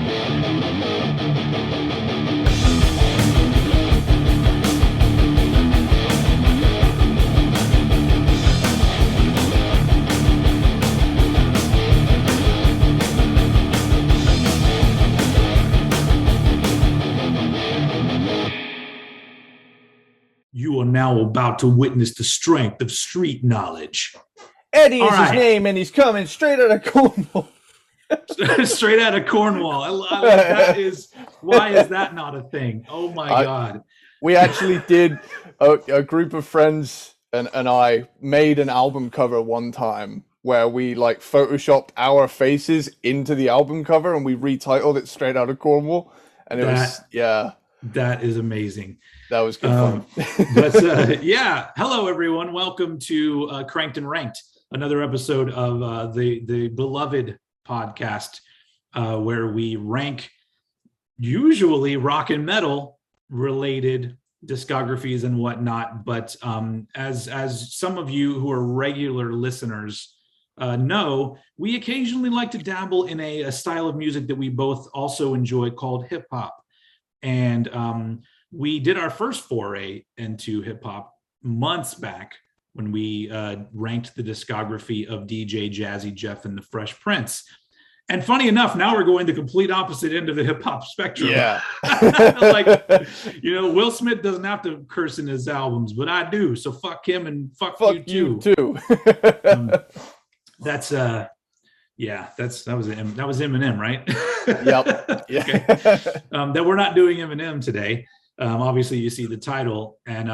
You are now about to witness the strength of street knowledge. Eddie is his name, and he's coming straight out of Cornwall. Straight out of Cornwall. I like that. Why is that not a thing? Oh my God. We actually did a group of friends and I made an album cover one time where we like photoshopped our faces into the album cover and we retitled it Straight Out of Cornwall. And that is amazing. That was good fun. But hello everyone. Welcome to Cranked and Ranked, another episode of the beloved podcast where we rank usually rock and metal related discographies and whatnot. But as some of you who are regular listeners know, we occasionally like to dabble in a style of music that we both also enjoy called hip hop. And we did our first foray into hip hop months back when we ranked the discography of DJ Jazzy Jeff and the Fresh Prince. And funny enough, now we're going the complete opposite end of the hip hop spectrum. Yeah. Will Smith doesn't have to curse in his albums, but I do. So fuck him and fuck you too. That was Eminem, right? Yep. Yeah. Okay. That we're not doing Eminem today. Obviously, you see the title. And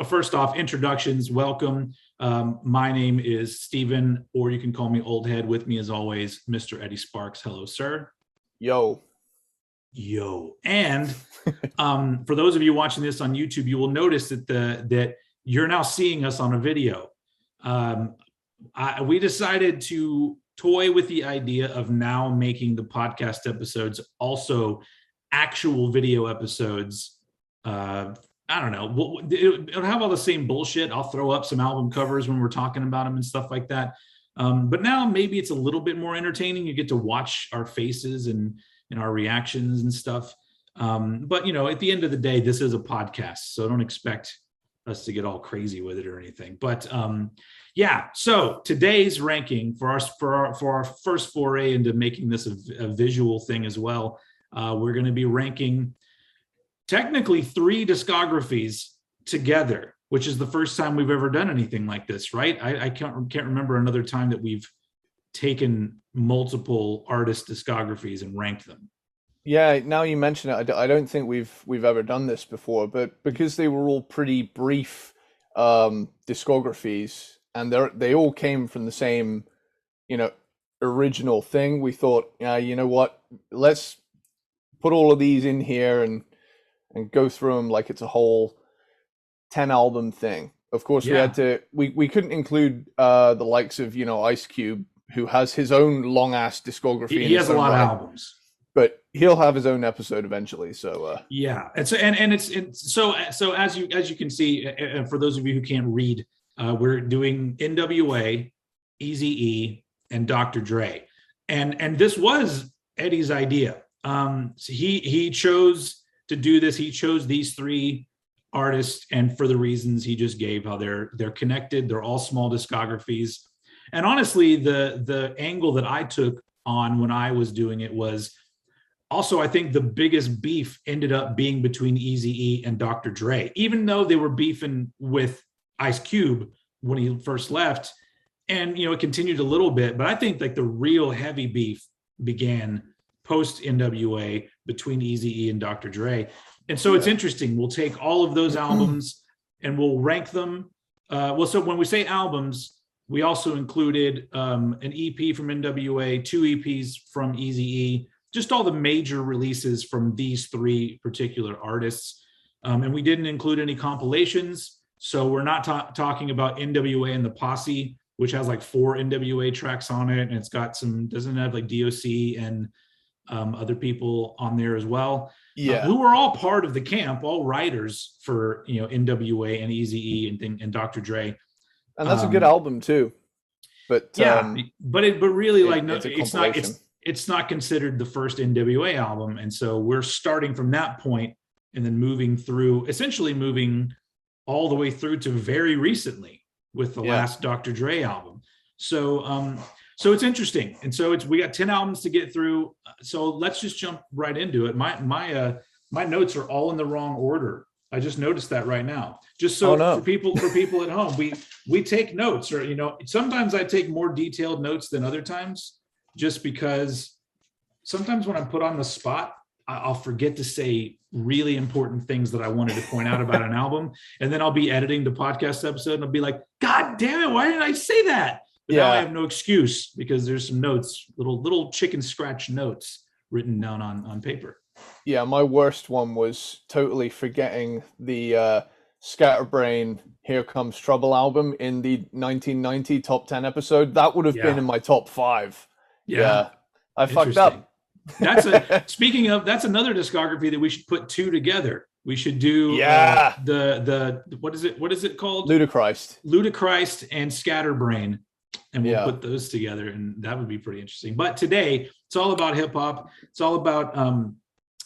first off, introductions. Welcome. My name is Steven, or you can call me Old Head. With me, as always, Mr. Eddie Sparxx. Hello, sir. Yo. And for those of you watching this on YouTube, you will notice that you're now seeing us on a video. We decided to toy with the idea of now making the podcast episodes also actual video episodes. I don't know. It'll have all the same bullshit. I'll throw up some album covers when we're talking about them and stuff like that. But now maybe it's a little bit more entertaining. You get to watch our faces and our reactions and stuff. But at the end of the day, this is a podcast, so don't expect us to get all crazy with it or anything. But so today's ranking for our first foray into making this a visual thing as well. We're going to be ranking technically 3 discographies together, which is the first time we've ever done anything like this, right? I can't remember another time that we've taken multiple artist discographies and ranked them. Yeah, now you mention it, I don't think we've ever done this before, but because they were all pretty brief discographies and they all came from the same, original thing, we thought, you know what, let's put all of these in here and go through them like it's a whole 10 album thing. Of course, we couldn't include the likes of, Ice Cube, who has his own long ass discography. He has a lot of albums, but he'll have his own episode eventually. So so as you can see, and for those of you who can't read, we're doing N.W.A, Eazy-E, and Dr. Dre, and this was Eddie's idea. So he chose to do this. He chose these 3 artists, and for the reasons he just gave, how they're connected. They're all small discographies. And honestly, the angle that I took on when I was doing it was also, I think the biggest beef ended up being between Eazy-E and Dr. Dre, even though they were beefing with Ice Cube when he first left. And, it continued a little bit, but I think like the real heavy beef began post N.W.A between Eazy-E and Dr. Dre. And so it's interesting. We'll take all of those albums and we'll rank them. So when we say albums, we also included an EP from N.W.A, 2 EPs from Eazy-E, just all the major releases from these 3 particular artists. And we didn't include any compilations. So we're not talking about N.W.A and the Posse, which has like 4 N.W.A tracks on it. And it's got doesn't have like DOC and other people on there as well, who were all part of the camp, all writers for N.W.A and Eazy-E and Dr. Dre, and that's a good album too. But really, like, no, it's not. it's not considered the first N.W.A. album. And so we're starting from that point and then moving through, essentially moving all the way through to very recently with the last Dr. Dre album. So it's interesting. And so we got 10 albums to get through. So let's just jump right into it. My notes are all in the wrong order. I just noticed that right now. Just so for people at home, we take notes, or sometimes I take more detailed notes than other times, just because sometimes when I'm put on the spot, I'll forget to say really important things that I wanted to point out about an album. And then I'll be editing the podcast episode and I'll be like, God damn it, why didn't I say that? But now I have no excuse because there's some notes, little chicken scratch notes written down on paper. Yeah, my worst one was totally forgetting the Scatterbrain Here Comes Trouble album in the 1990 top 10 episode. That would have been in my top 5. Yeah. I fucked up. That's another discography that we should put 2 together. We should do the what is it called? Ludachrist and Scatterbrain. And we'll put those together, and that would be pretty interesting. But today, it's all about hip hop. It's all about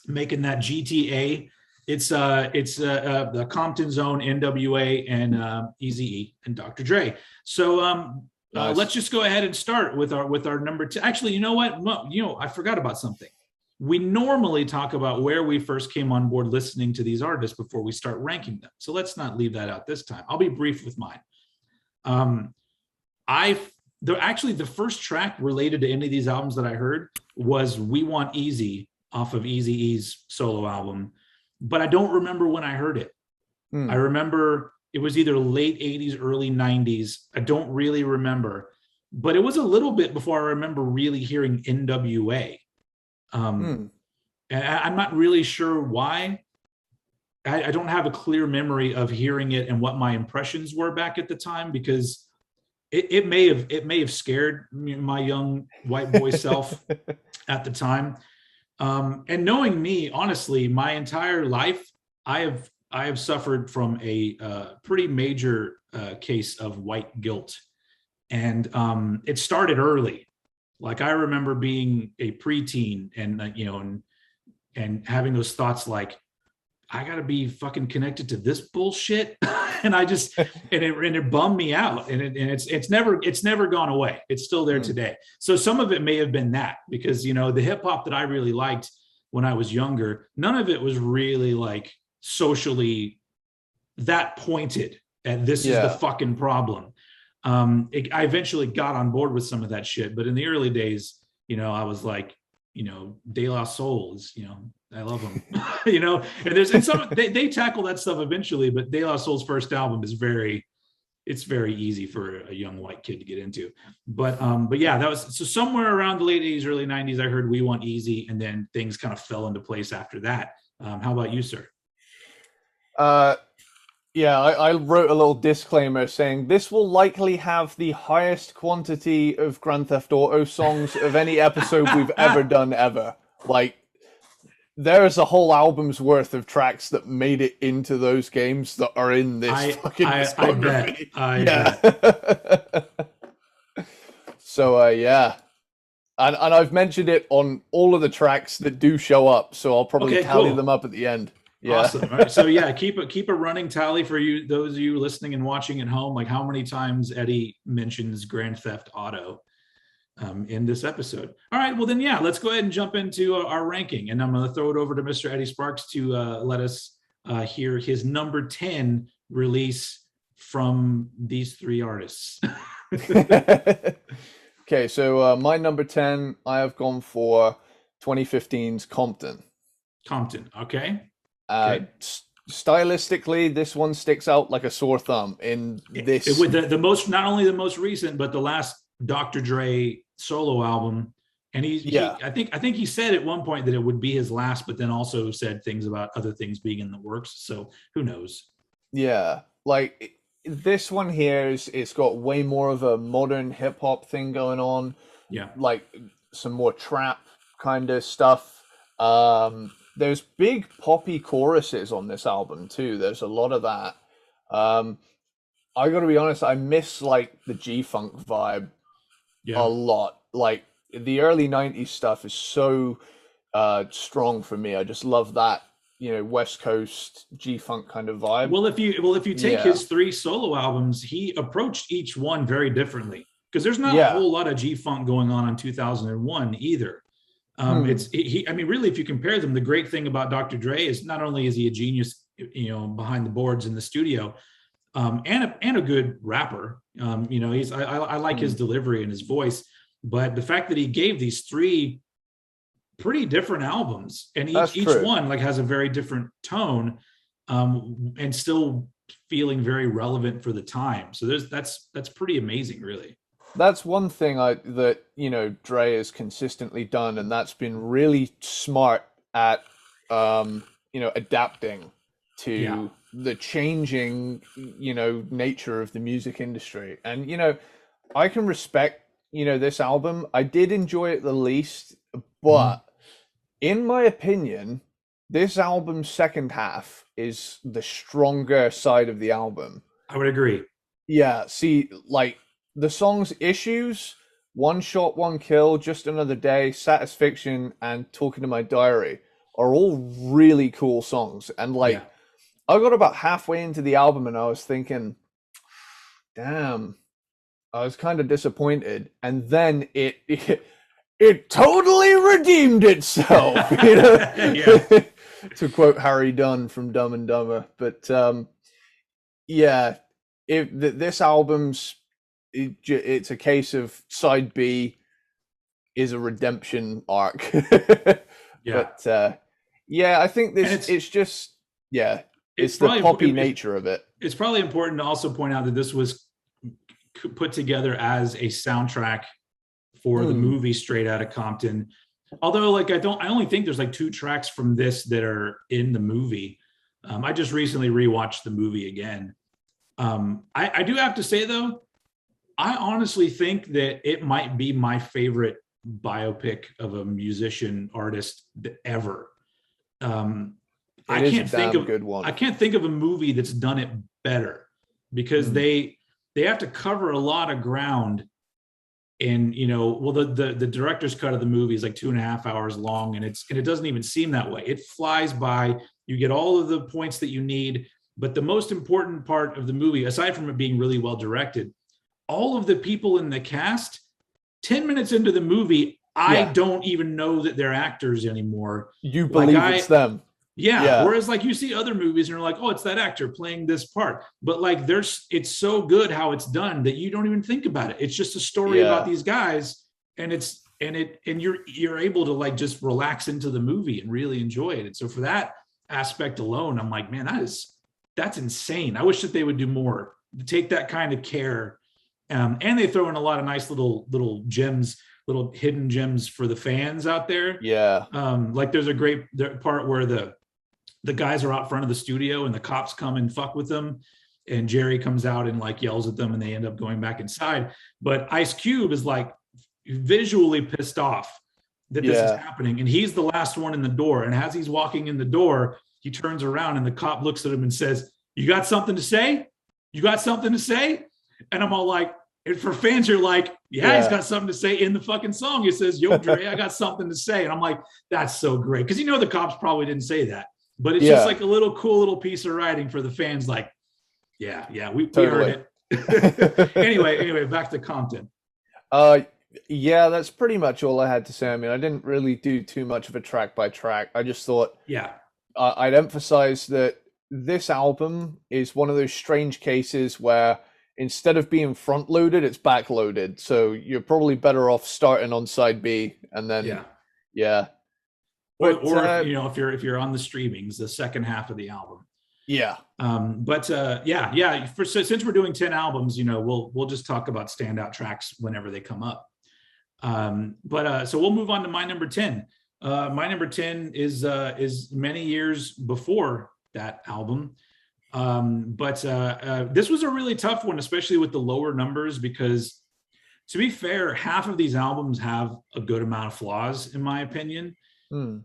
making that GTA. It's the Compton Zone, N.W.A, and Eazy-E and Dr. Dre. So let's just go ahead and start with our number 2. Actually, you know what? I forgot about something. We normally talk about where we first came on board listening to these artists before we start ranking them. So let's not leave that out this time. I'll be brief with mine. The first track related to any of these albums that I heard was We Want Easy off of Eazy-E's solo album, but I don't remember when I heard it. I remember it was either late 80s, early 90s. I don't really remember, but it was a little bit before I remember really hearing N.W.A. And I'm not really sure why. I don't have a clear memory of hearing it and what my impressions were back at the time, because it may have scared my young white boy self at the time. And knowing me, honestly, my entire life, I have suffered from a pretty major case of white guilt, and it started early. Like, I remember being a preteen and having those thoughts like, I gotta be fucking connected to this bullshit. And it bummed me out. And it's never gone away. It's still there today. So some of it may have been that, because, the hip hop that I really liked when I was younger, none of it was really like socially that pointed at this is the fucking problem. I eventually got on board with some of that shit, but in the early days, I was like, De La Soul is, I love them, and some, they tackle that stuff eventually, but De La Soul's first album is it's very easy for a young white kid to get into. But yeah, that was, so somewhere around the late 80s, early 90s, I heard We Want Easy, and then things kind of fell into place after that. How about you, sir? Yeah, I wrote a little disclaimer saying this will likely have the highest quantity of Grand Theft Auto songs of any episode we've ever done ever. Like, there is a whole album's worth of tracks that made it into those games that are in this fucking discography. I bet. So yeah, and I've mentioned it on all of the tracks that do show up, so I'll probably tally them up at the end. Yeah. Awesome. All right. So yeah, keep a running tally for you, those of you listening and watching at home, like how many times Eddie mentions Grand Theft Auto in this episode. All right, well then, yeah, let's go ahead and jump into our ranking, and I'm going to throw it over to Mr. Eddie Sparxx to let us hear his number 10 release from these 3 artists. Okay, so my number 10, I have gone for 2015's Compton. Okay. Stylistically, this one sticks out like a sore thumb in this. With the most, not only the most recent, but the last Dr. Dre solo album. And I think he said at one point that it would be his last, but then also said things about other things being in the works. So who knows? Yeah, like this one here it's got way more of a modern hip hop thing going on. Yeah, like some more trap kind of stuff. There's big poppy choruses on this album too. There's a lot of that. I gotta be honest, I miss like the G-Funk vibe a lot. Like the early 90s stuff is so strong for me. I just love that, West Coast G-funk kind of vibe. Well, if you take Yeah. his three solo albums, he approached each one very differently because there's not a Yeah. whole lot of G funk going on in 2001 either. Hmm. It's he. I mean, really, if you compare them, the great thing about Dr. Dre is not only is he a genius, behind the boards in the studio, and a good rapper. I like his Hmm. delivery and his voice, but the fact that he gave these three pretty different albums, and each That's each true. one like has a very different tone, and still feeling very relevant for the time. So that's pretty amazing, really. That's one thing that Dre has consistently done, and that's been really smart at adapting Yeah, to the changing nature of the music industry. And I can respect this album. I did enjoy it the least, mhm. but in my opinion, this album's second half is the stronger side of the album. I would agree. Yeah, see, like the songs Issues, One Shot, One Kill, Just Another Day, Satisfaction, and Talking to My Diary are all really cool songs. And Yeah. like, I got about halfway into the album and I was thinking, damn, I was kind of disappointed. And then it totally redeemed itself, Yeah. to quote Harry Dunn from Dumb and Dumber. But yeah, if this album's it's a case of side B is a redemption arc. Yeah. But yeah, I think And this it's it's just yeah, it's it's the probably poppy it's, nature of it. it's probably important to also point out that this was put together as a soundtrack for the Hmm. movie Straight Outta Compton. Although, like, I only think there's like two tracks from this that are in the movie. I just recently rewatched the movie again. I do have to say though, I honestly think that it might be my favorite biopic of a musician artist ever. Um, I It is a can't think damn of good I one. can't think of a movie that's done it better because Hmm. they have to cover a lot of ground. And well, the director's cut of the movie is like 2.5 hours long, and it doesn't even seem that way. It flies by. You get all of the points that you need, but the most important part of the movie, aside from it being really well directed, all of the people in the cast, 10 minutes into the movie, I Yeah, don't even know that they're actors anymore. you Like believe it's them. yeah. Yeah, Whereas like you see other movies and you're like, oh, it's that actor playing this part. But like it's so good how it's done that you don't even think about it. It's just a story about yeah, these guys, and you're able to like just relax into the movie and really enjoy it. And so for that aspect alone, I'm like, man, that's insane. I wish that they would do more to take that kind of care. And they throw in a lot of nice little gems, little hidden gems for the fans out there. yeah, Like there's a great part where the guys are out front of the studio and the cops come and fuck with them, and Jerry comes out and like yells at them and they end up going back inside. But Ice Cube is like visually pissed off that this is yeah, happening, and he's the last one in the door, and as he's walking in the door he turns around and the cop looks at him and says, you got something to say? You got something to say? And I'm all like, and for fans you're like, yeah, he's yeah, got something to say. In the fucking song it says, yo Dre, I got something to say. And I'm like, that's so great, because the cops probably didn't say that, but it's just yeah, like a little cool little piece of writing for the fans. Like, yeah, we totally. heard it. Anyway, back to Compton. uh, yeah, that's pretty much all I had to say. I mean, I didn't really do too much of a track by track. I just thought Yeah, I'd emphasize that this album is one of those strange cases where instead of being front loaded, it's back loaded. So you're probably better off starting on side B and then, yeah. yeah. But Or if you're on the streamings, the second half of the album. yeah, But yeah. Since we're doing 10 albums, we'll just talk about standout tracks whenever they come up. But so we'll move on to my number 10. My number 10 is many years before that album. But this was a really tough one, especially with the lower numbers, because to be fair, half of these albums have a good amount of flaws, in my opinion. hmm,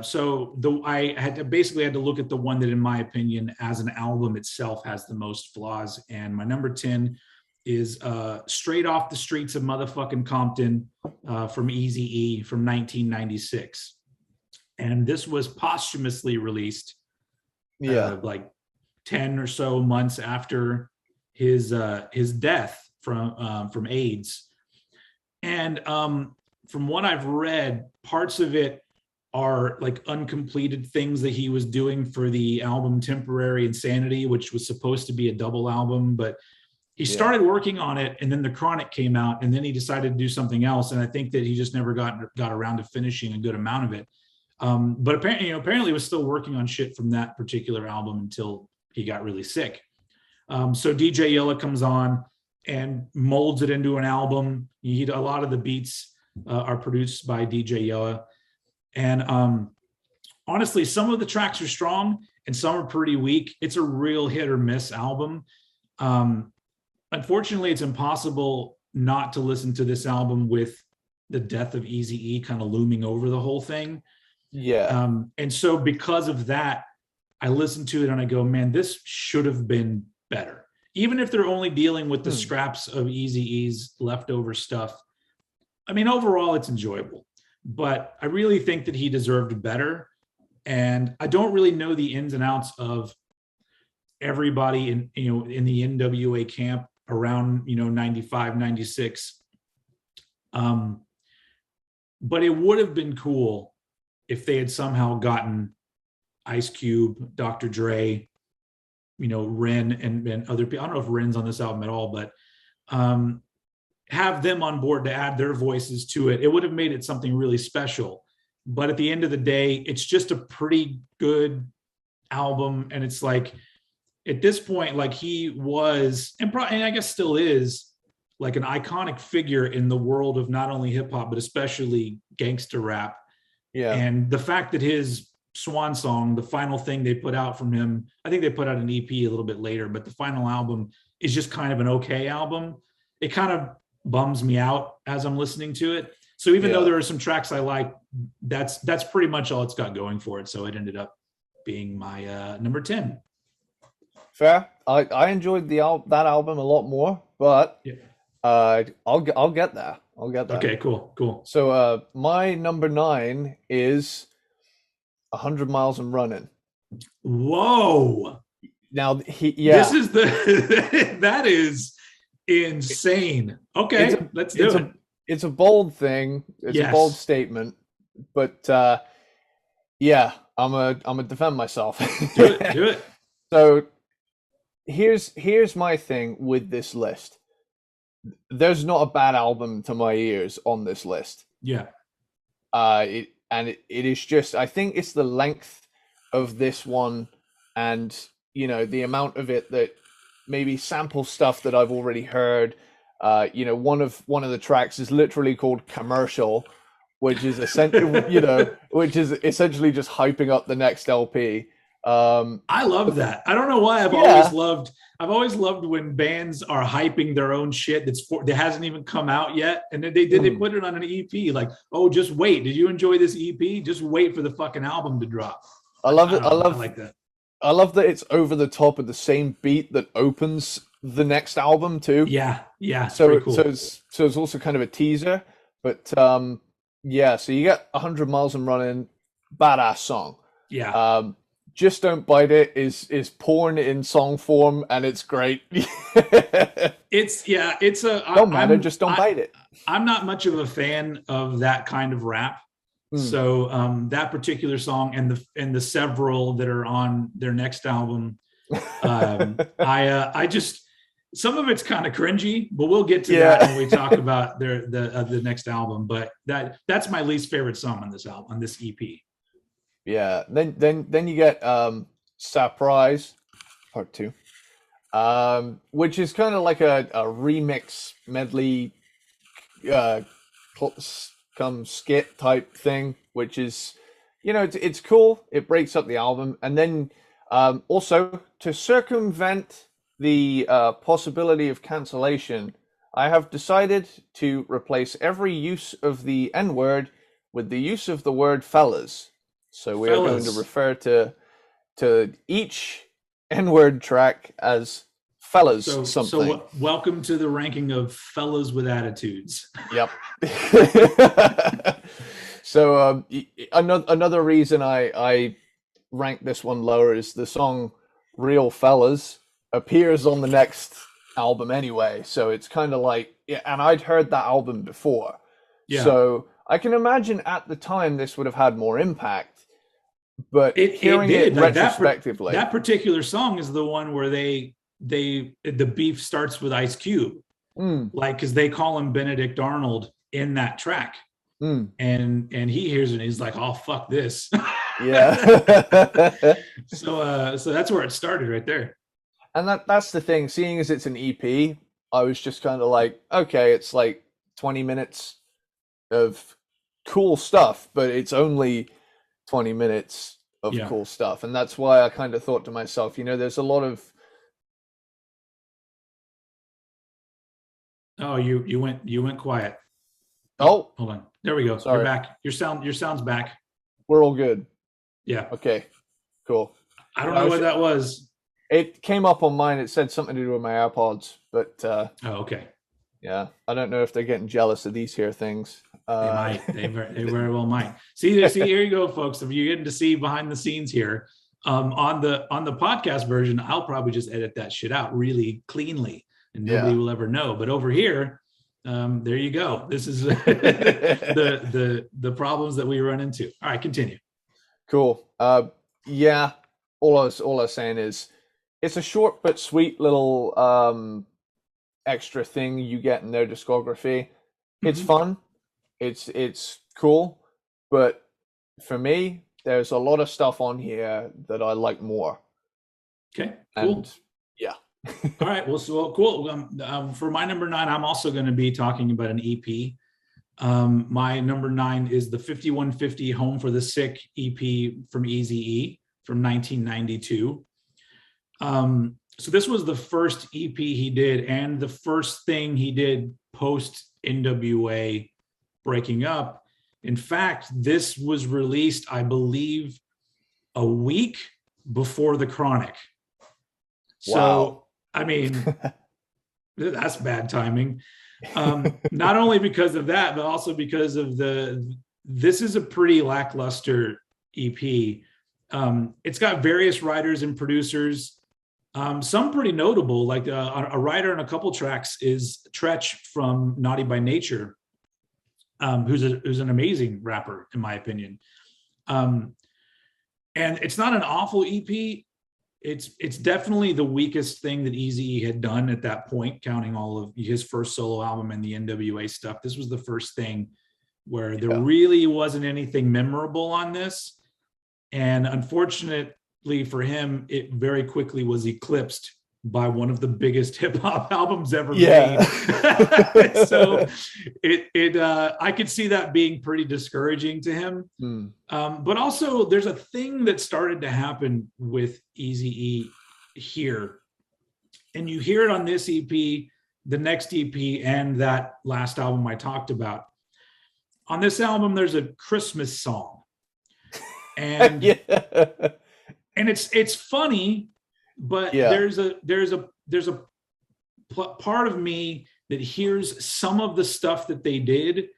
So I basically had to look at the one that, in my opinion, as an album itself, has the most flaws. And my number 10 is Straight Off the Streets of Motherfucking Compton from Eazy-E from 1996. And this was posthumously released Yeah. like 10 or so months after his death from AIDS. And from what I've read, parts of it are like uncompleted things that he was doing for the album Temporary Insanity, which was supposed to be a double album, but he started working on it, and then The Chronic came out, and then he decided to do something else. And I think that he just never got around to finishing a good amount of it. But apparently was still working on shit from that particular album until he got really sick. So DJ Yella comes on and molds it into an album. A lot of the beats are produced by DJ Yella. And honestly, some of the tracks are strong and some are pretty weak. It's a real hit or miss album. Unfortunately, it's impossible not to listen to this album with the death of Eazy-E kind of looming over the whole thing. Yeah. And so because of that, I listen to it and I go, man, this should have been better. Even if they're only dealing with the scraps of Eazy-E's leftover stuff. I mean, overall, it's enjoyable. But I really think that he deserved better. And I don't really know the ins and outs of everybody in the N.W.A camp around 95, 96. But it would have been cool if they had somehow gotten Ice Cube, Dr. Dre, Ren and other people. I don't know if Ren's on this album at all, but have them on board to add their voices to it. It would have made it something really special. But at the end of the day, it's just a pretty good album. And it's like, at this point, like he was, and I guess still is, like an iconic figure in the world of not only hip hop, but especially gangster rap. Yeah. And the fact that his swan song, the final thing they put out from him, I think they put out an EP a little bit later, but the final album is just kind of an okay album. It kind of bums me out as I'm listening to it. So even though there are some tracks I like, that's pretty much all it's got going for it. So it ended up being my number 10. Fair. I enjoyed that album a lot more, but I'll get there. I'll get there. Okay, cool. So my number 9 is 100 Miles and Running. Whoa. Now this is that is insane. Okay, let's do it. It's a bold thing. It's a bold statement, but I'm gonna defend myself. Do it. So here's my thing with this list. There's not a bad album to my ears on this list. Yeah. It is just, I think it's the length of this one and the amount of it that maybe sample stuff that I've already heard. One of the tracks is literally called Commercial, which is essentially which is essentially just hyping up the next LP. I love that. I don't know why I've always loved when bands are hyping their own shit that hasn't even come out yet, and then they put it on an EP. Like, oh, just wait. Did you enjoy this EP? Just wait for the fucking album to drop. I love it. I like that. I love that it's over the top of the same beat that opens the next album too. Yeah. So cool. so it's also kind of a teaser, but so you get 100 Miles and Running, badass song. Yeah. Just Don't Bite It is porn in song form, and it's great. Don't matter, just don't bite it. I'm not much of a fan of that kind of rap. So that particular song and the several that are on their next album, I just, some of it's kind of cringy, but we'll get to that when we talk about the next album. But that's my least favorite song on this album, on this EP. Yeah. Then you get Sparxx Part 2, which is kind of like a remix medley come skit type thing, which is it's cool. It breaks up the album. And then also, to circumvent the possibility of cancellation, I have decided to replace every use of the N-word with the use of the word fellas. So we are going to refer to each N-word track as fellas So something. welcome to the ranking of fellas with attitudes. Yep. So another reason I rank this one lower is the song "Real Fellas" appears on the next album anyway. So it's kind of like, yeah, and I'd heard that album before, Yeah. so I can imagine at the time this would have had more impact. But hearing it did. Like retrospectively, that particular song is the one where the beef starts with Ice Cube, like, because they call him Benedict Arnold in that track, and he hears it and he's like, "Oh, fuck this." Yeah. So that's where it started right there. And that's the thing. Seeing as it's an EP, I was just kind of like, okay, it's like 20 minutes of cool stuff, but it's only 20 minutes of cool stuff. And that's why I kind of thought to myself, there's a lot of... Oh, you went quiet. Oh, hold on. There we go. Sorry. You're back. Your sound's back. We're all good. Yeah. Okay, cool. I don't know what that was. It came up on mine. It said something to do with my AirPods, but oh, okay. Yeah, I don't know if they're getting jealous of these here things. They might. They very well might. See, here you go, folks. If you're getting to see behind the scenes here, on the podcast version, I'll probably just edit that shit out really cleanly, and nobody will ever know. But over here, there you go. This is the problems that we run into. All right, continue. Cool. Yeah. All I was saying is, it's a short but sweet little extra thing you get in their discography. It's fun. It's cool. But for me, there's a lot of stuff on here that I like more. Okay, cool. And, yeah. All right. Well, so cool. For my number 9, I'm also going to be talking about an EP. My number 9 is the 5150 Home for the Sick EP from Eazy-E from 1992. So this was the first EP he did, and the first thing he did post N.W.A. breaking up. In fact, this was released, I believe, a week before the Chronic. So, wow. I mean, that's bad timing. Not only because of that, but also because of this is a pretty lackluster EP. It's got various writers and producers. Some pretty notable, like a writer on a couple tracks is Tretch from Naughty by Nature, who's an amazing rapper, in my opinion. And it's not an awful EP. It's definitely the weakest thing that Eazy-E had done at that point, counting all of his first solo album and the N.W.A. stuff. This was the first thing where there really wasn't anything memorable on this. And unfortunately for him, it very quickly was eclipsed by one of the biggest hip hop albums ever made. So I could see that being pretty discouraging to him. But also there's a thing that started to happen with Eazy-E here. And you hear it on this EP, the next EP, and that last album I talked about. On this album, there's a Christmas song. And and it's funny, but there's a part of me that hears some of the stuff that they did,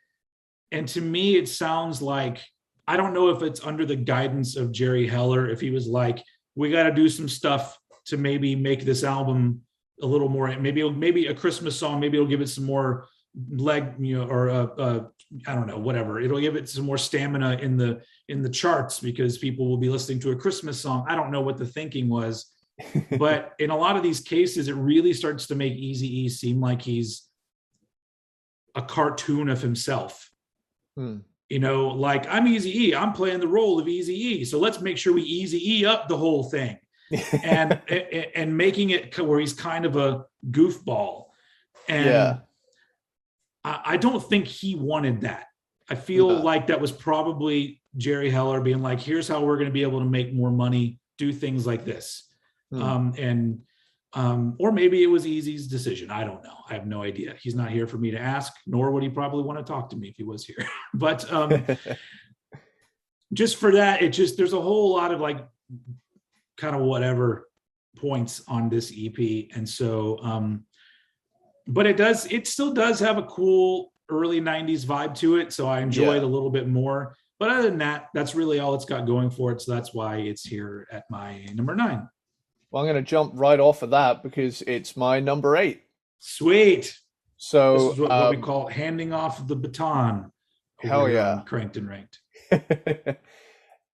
and to me it sounds like, I don't know if it's under the guidance of Jerry Heller, if he was like, we got to do some stuff to maybe make this album a little more, maybe a Christmas song, maybe it'll give it some more leg, or I don't know, whatever, it'll give it some more stamina in the charts because people will be listening to a Christmas song. I don't know what the thinking was, but in a lot of these cases, it really starts to make Eazy-E seem like he's a cartoon of himself. Like, I'm Eazy-E, I'm playing the role of Eazy-E, so let's make sure we Eazy-E up the whole thing. and making it where he's kind of a goofball. And I don't think he wanted that. I feel like that was probably Jerry Heller being like, here's how we're going to be able to make more money, do things like this. Or maybe it was Eazy's decision. I don't know. I have no idea. He's not here for me to ask, nor would he probably want to talk to me if he was here. But just for that, there's a whole lot of like kind of whatever points on this EP. And so, but it still does have a cool early 90s vibe to it. So I enjoy it a little bit more. But other than that, that's really all it's got going for it. So that's why it's here at my number 9. Well, I'm going to jump right off of that because it's my number 8. Sweet. So this is what we call handing off the baton. Hell yeah. Cranked and Ranked.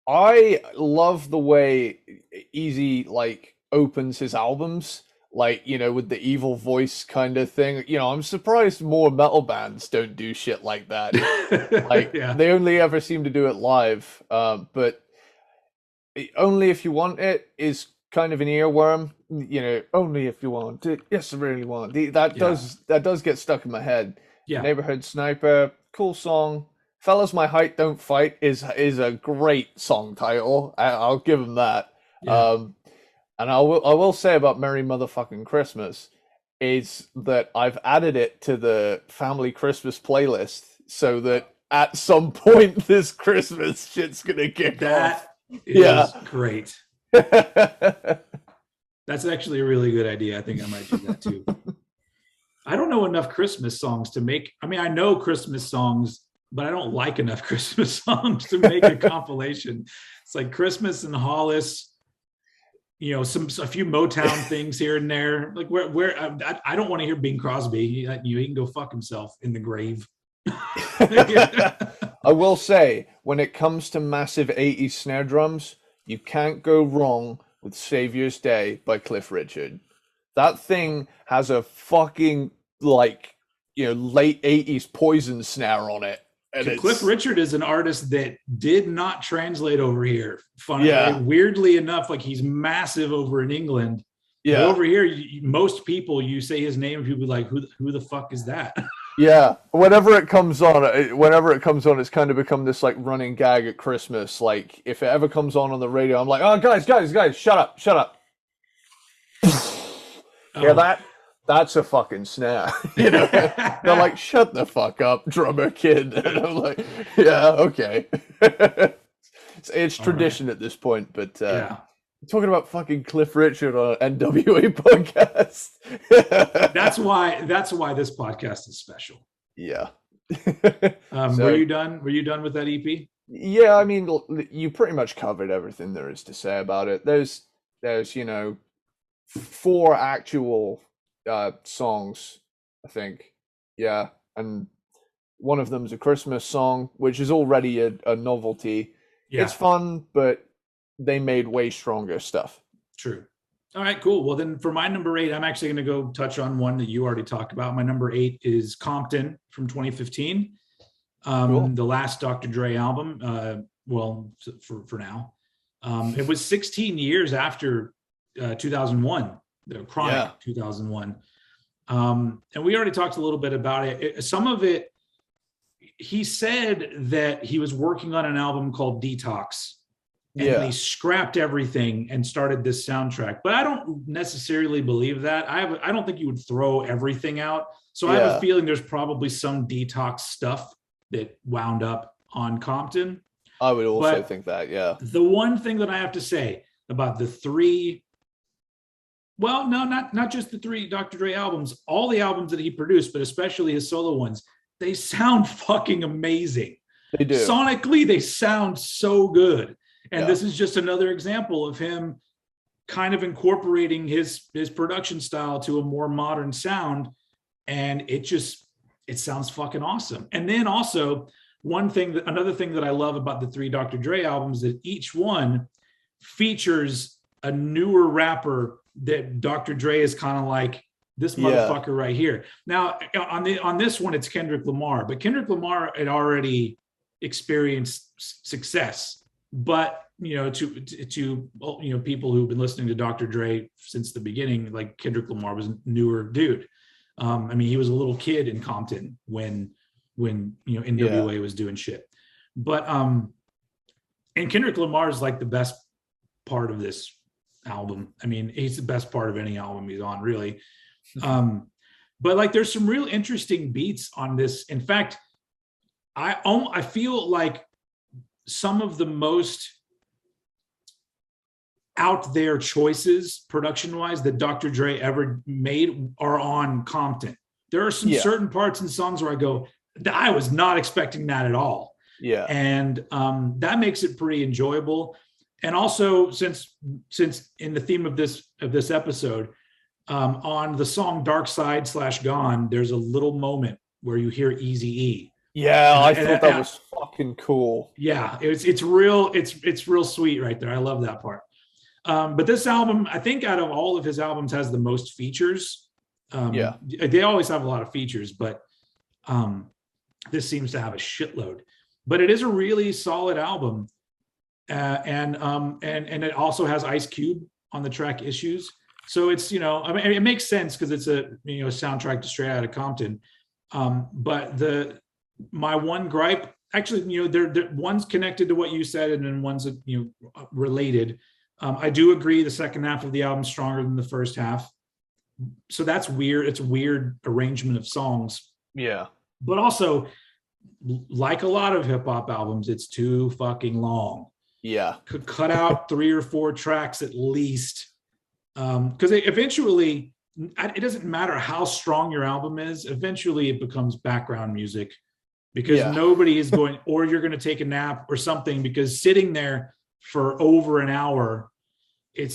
I love the way Eazy like opens his albums, like, you know, with the evil voice kind of thing. You know, I'm surprised more metal bands don't do shit like that. Like, they only ever seem to do it live. But Only If You Want It is kind of an earworm. You know, only if you want it. Yes, I really want it. That does get stuck in my head. Yeah. Neighborhood Sniper, cool song. Fellas, My Height Don't Fight is a great song title. I'll give him that. Yeah. And I will say about Merry Motherfucking Christmas is that I've added it to the family Christmas playlist so that at some point this Christmas shit's gonna kick off. Is great. That's actually a really good idea. I think I might do that too. I don't know enough Christmas songs to make. I mean, I know Christmas songs, but I don't like enough Christmas songs to make a compilation. It's like Christmas and Hollis, you know, a few Motown things here and there. Like where I don't want to hear Bing Crosby. He can go fuck himself in the grave. I will say, when it comes to massive 80s snare drums, you can't go wrong with Savior's Day by Cliff Richard. That thing has a fucking, like, you know, late 80s Poison snare on it. And Cliff Richard is an artist that did not translate over here. Weirdly enough, like, he's massive over in England. Yeah. But over here, most people, you say his name and people be like, who the fuck is that? Yeah. Whenever it comes on, it's kind of become this like running gag at Christmas. Like, if it ever comes on the radio, I'm like, oh, guys, shut up. Hear that? That's a fucking snare. You know, they're like, shut the fuck up, drummer kid. And I'm like, yeah, okay. It's tradition at this point, but talking about fucking Cliff Richard on an N.W.A podcast. That's why this podcast is special. Yeah. Were you done with that EP? Yeah, I mean, you pretty much covered everything there is to say about it. There's you know, 4 actual songs, I think. Yeah, and one of them's a Christmas song, which is already a novelty. Yeah. It's fun, but they made way stronger stuff. True. All right, cool. Well, then for my number 8, I'm actually going to go touch on one that you already talked about. My number 8 is Compton from 2015. Cool. The last Dr. Dre album. Well, for now. It was 16 years after 2001, the Chronic 2001. And we already talked a little bit about it. Some of it, he said that he was working on an album called Detox. And he scrapped everything and started this soundtrack. But I don't necessarily believe that. I don't think you would throw everything out. So I have a feeling there's probably some Detox stuff that wound up on Compton. I would also think that, yeah. The one thing that I have to say about the 3, well, no, not just the 3 Dr. Dre albums, all the albums that he produced, but especially his solo ones, they sound fucking amazing. They do. Sonically, they sound so good. And this is just another example of him kind of incorporating his production style to a more modern sound. And it sounds fucking awesome. And then also another thing that I love about the 3 Dr. Dre albums, that each one features a newer rapper that Dr. Dre is kind of like, this motherfucker right here. Now on this one, it's Kendrick Lamar, but Kendrick Lamar had already experienced success. But you know, to you know, people who've been listening to Dr. Dre since the beginning, like, Kendrick Lamar was a newer dude. I mean, he was a little kid in Compton when you know, N.W.A was doing shit. But and Kendrick Lamar is like the best part of this album. I mean, he's the best part of any album he's on, really. But like, there's some real interesting beats on this. In fact, I feel like some of the most out there choices production wise that Dr. Dre ever made are on Compton. There are some certain parts in songs where I go, I was not expecting that at all. Yeah. And that makes it pretty enjoyable. And also, since in the theme of this episode, on the song Dark Side / Gone, there's a little moment where you hear Eazy-E. Yeah, I thought that was fucking cool. Yeah, it's real sweet right there. I love that part. But this album, I think out of all of his albums, has the most features. They always have a lot of features, but this seems to have a shitload. But it is a really solid album, and it also has Ice Cube on the track Issues. So it's, you know, I mean, it makes sense because it's a, you know, soundtrack to Straight Outta Compton. But my one gripe, actually, you know, they're one's connected to what you said, and then one's, you know, related. I do agree the second half of the album is stronger than the first half. So that's weird. It's a weird arrangement of songs. Yeah. But also, like a lot of hip hop albums, it's too fucking long. Yeah. Could cut out 3 or 4 tracks at least. Because eventually, it doesn't matter how strong your album is, eventually it becomes background music because nobody is going, or you're going to take a nap or something, because sitting there for over an hour, I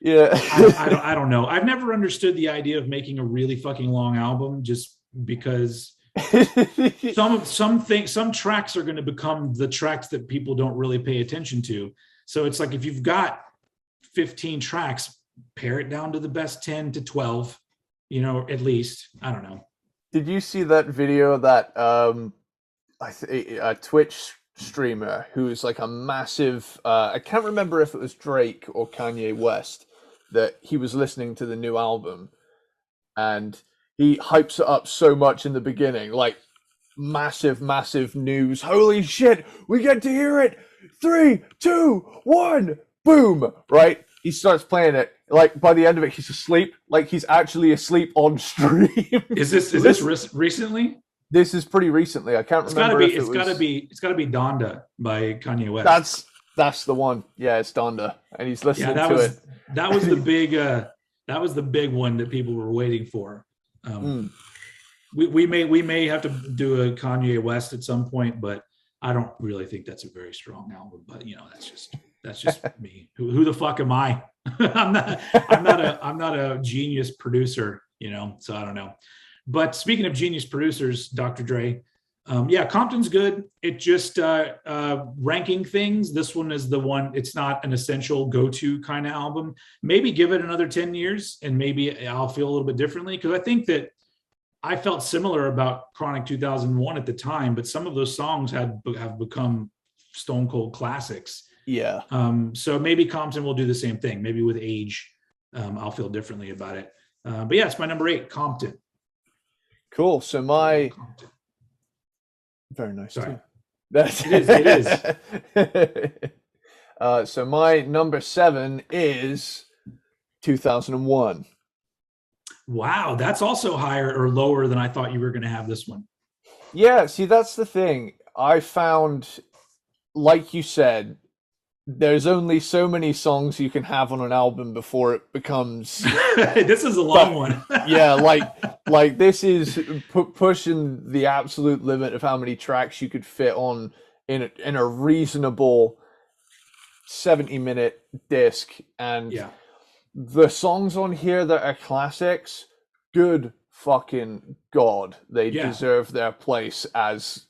don't know. I've never understood the idea of making a really fucking long album just because some tracks are going to become the tracks that people don't really pay attention to. So it's like, if you've got 15 tracks, pare it down to the best 10 to 12, you know, at least. I don't know. Did you see that video that a Twitch streamer who's like a massive, I can't remember if it was Drake or Kanye West, that he was listening to the new album and he hypes it up so much in the beginning, like massive news. Holy shit, we get to hear it. 3, 2, 1, boom, right? He starts playing it. Like by the end of it, he's asleep. Like he's actually asleep on stream. Is this recently? This is pretty recently. I can't remember. It's gotta be Donda by Kanye West. That's the one. Yeah, it's Donda, and he's listening to it. That was the big. That was the big one that people were waiting for. We may have to do a Kanye West at some point, but I don't really think that's a very strong album. But you know, that's just me. Who the fuck am I? I'm not a genius producer, you know, so I don't know. But speaking of genius producers, Dr. Dre, Compton's good. It just ranking things. This one is the one. It's not an essential go-to kind of album. Maybe give it another 10 years and maybe I'll feel a little bit differently, because I think that I felt similar about Chronic 2001 at the time, but some of those songs have become stone cold classics. Yeah. So maybe Compton will do the same thing. Maybe with age, I'll feel differently about it. But yeah, it's my number 8, Compton. Cool. So Compton. Very nice. Sorry. It is. So my number 7 is 2001. Wow, that's also higher or lower than I thought you were going to have this one. Yeah, see, that's the thing. I found, like you said, there's only so many songs you can have on an album before it becomes. This is a long one. Yeah, like this is pushing the absolute limit of how many tracks you could fit on in a reasonable 70-minute disc, and the songs on here that are classics, good fucking god, they deserve their place as,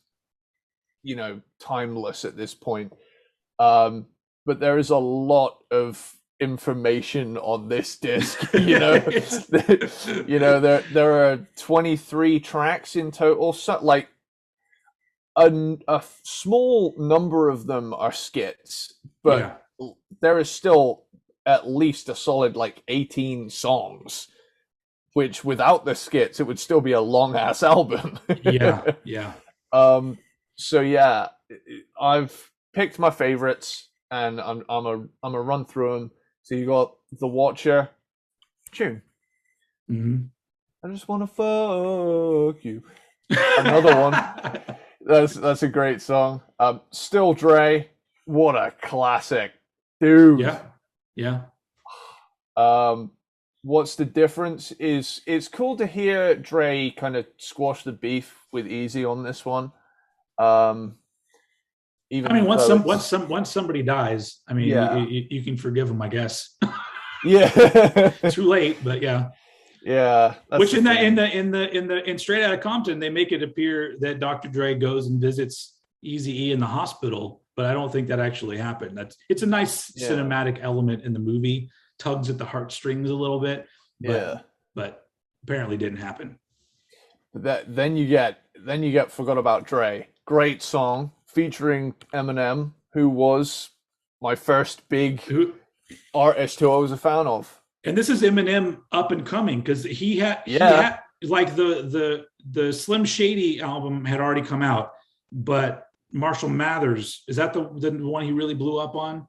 you know, timeless at this point. But there is a lot of information on this disc, you know. You know, there are 23 tracks in total. So, like a small number of them are skits, but there is still at least a solid like 18 songs, which without the skits it would still be a long ass album. So yeah, I've picked my favorites and I'm a run through them. So you got The Watcher tune. Mm-hmm. I just want to fuck you. Another one. That's a great song. Still Dre, what a classic. dude. Yeah. What's the difference is it's cool to hear Dre kind of squash the beef with Eazy on this one. I mean, Even though it's once somebody dies, I mean, yeah, you can forgive them, I guess. yeah, Too late, but yeah. yeah. That's Which the in that thing. in Straight Outta Compton, they make it appear that Dr. Dre goes and visits Eazy-E in the hospital, but I don't think that actually happened. It's a nice Yeah, cinematic element in the movie, tugs at the heartstrings a little bit, but yeah. apparently didn't happen. That then you get Forgot About Dre. Great song featuring Eminem, who was my first big Who artist who I was a fan of. and this is Eminem up and coming because he Yeah, had like the Slim Shady album had already come out, but Marshall Mathers, is that the one he really blew up on?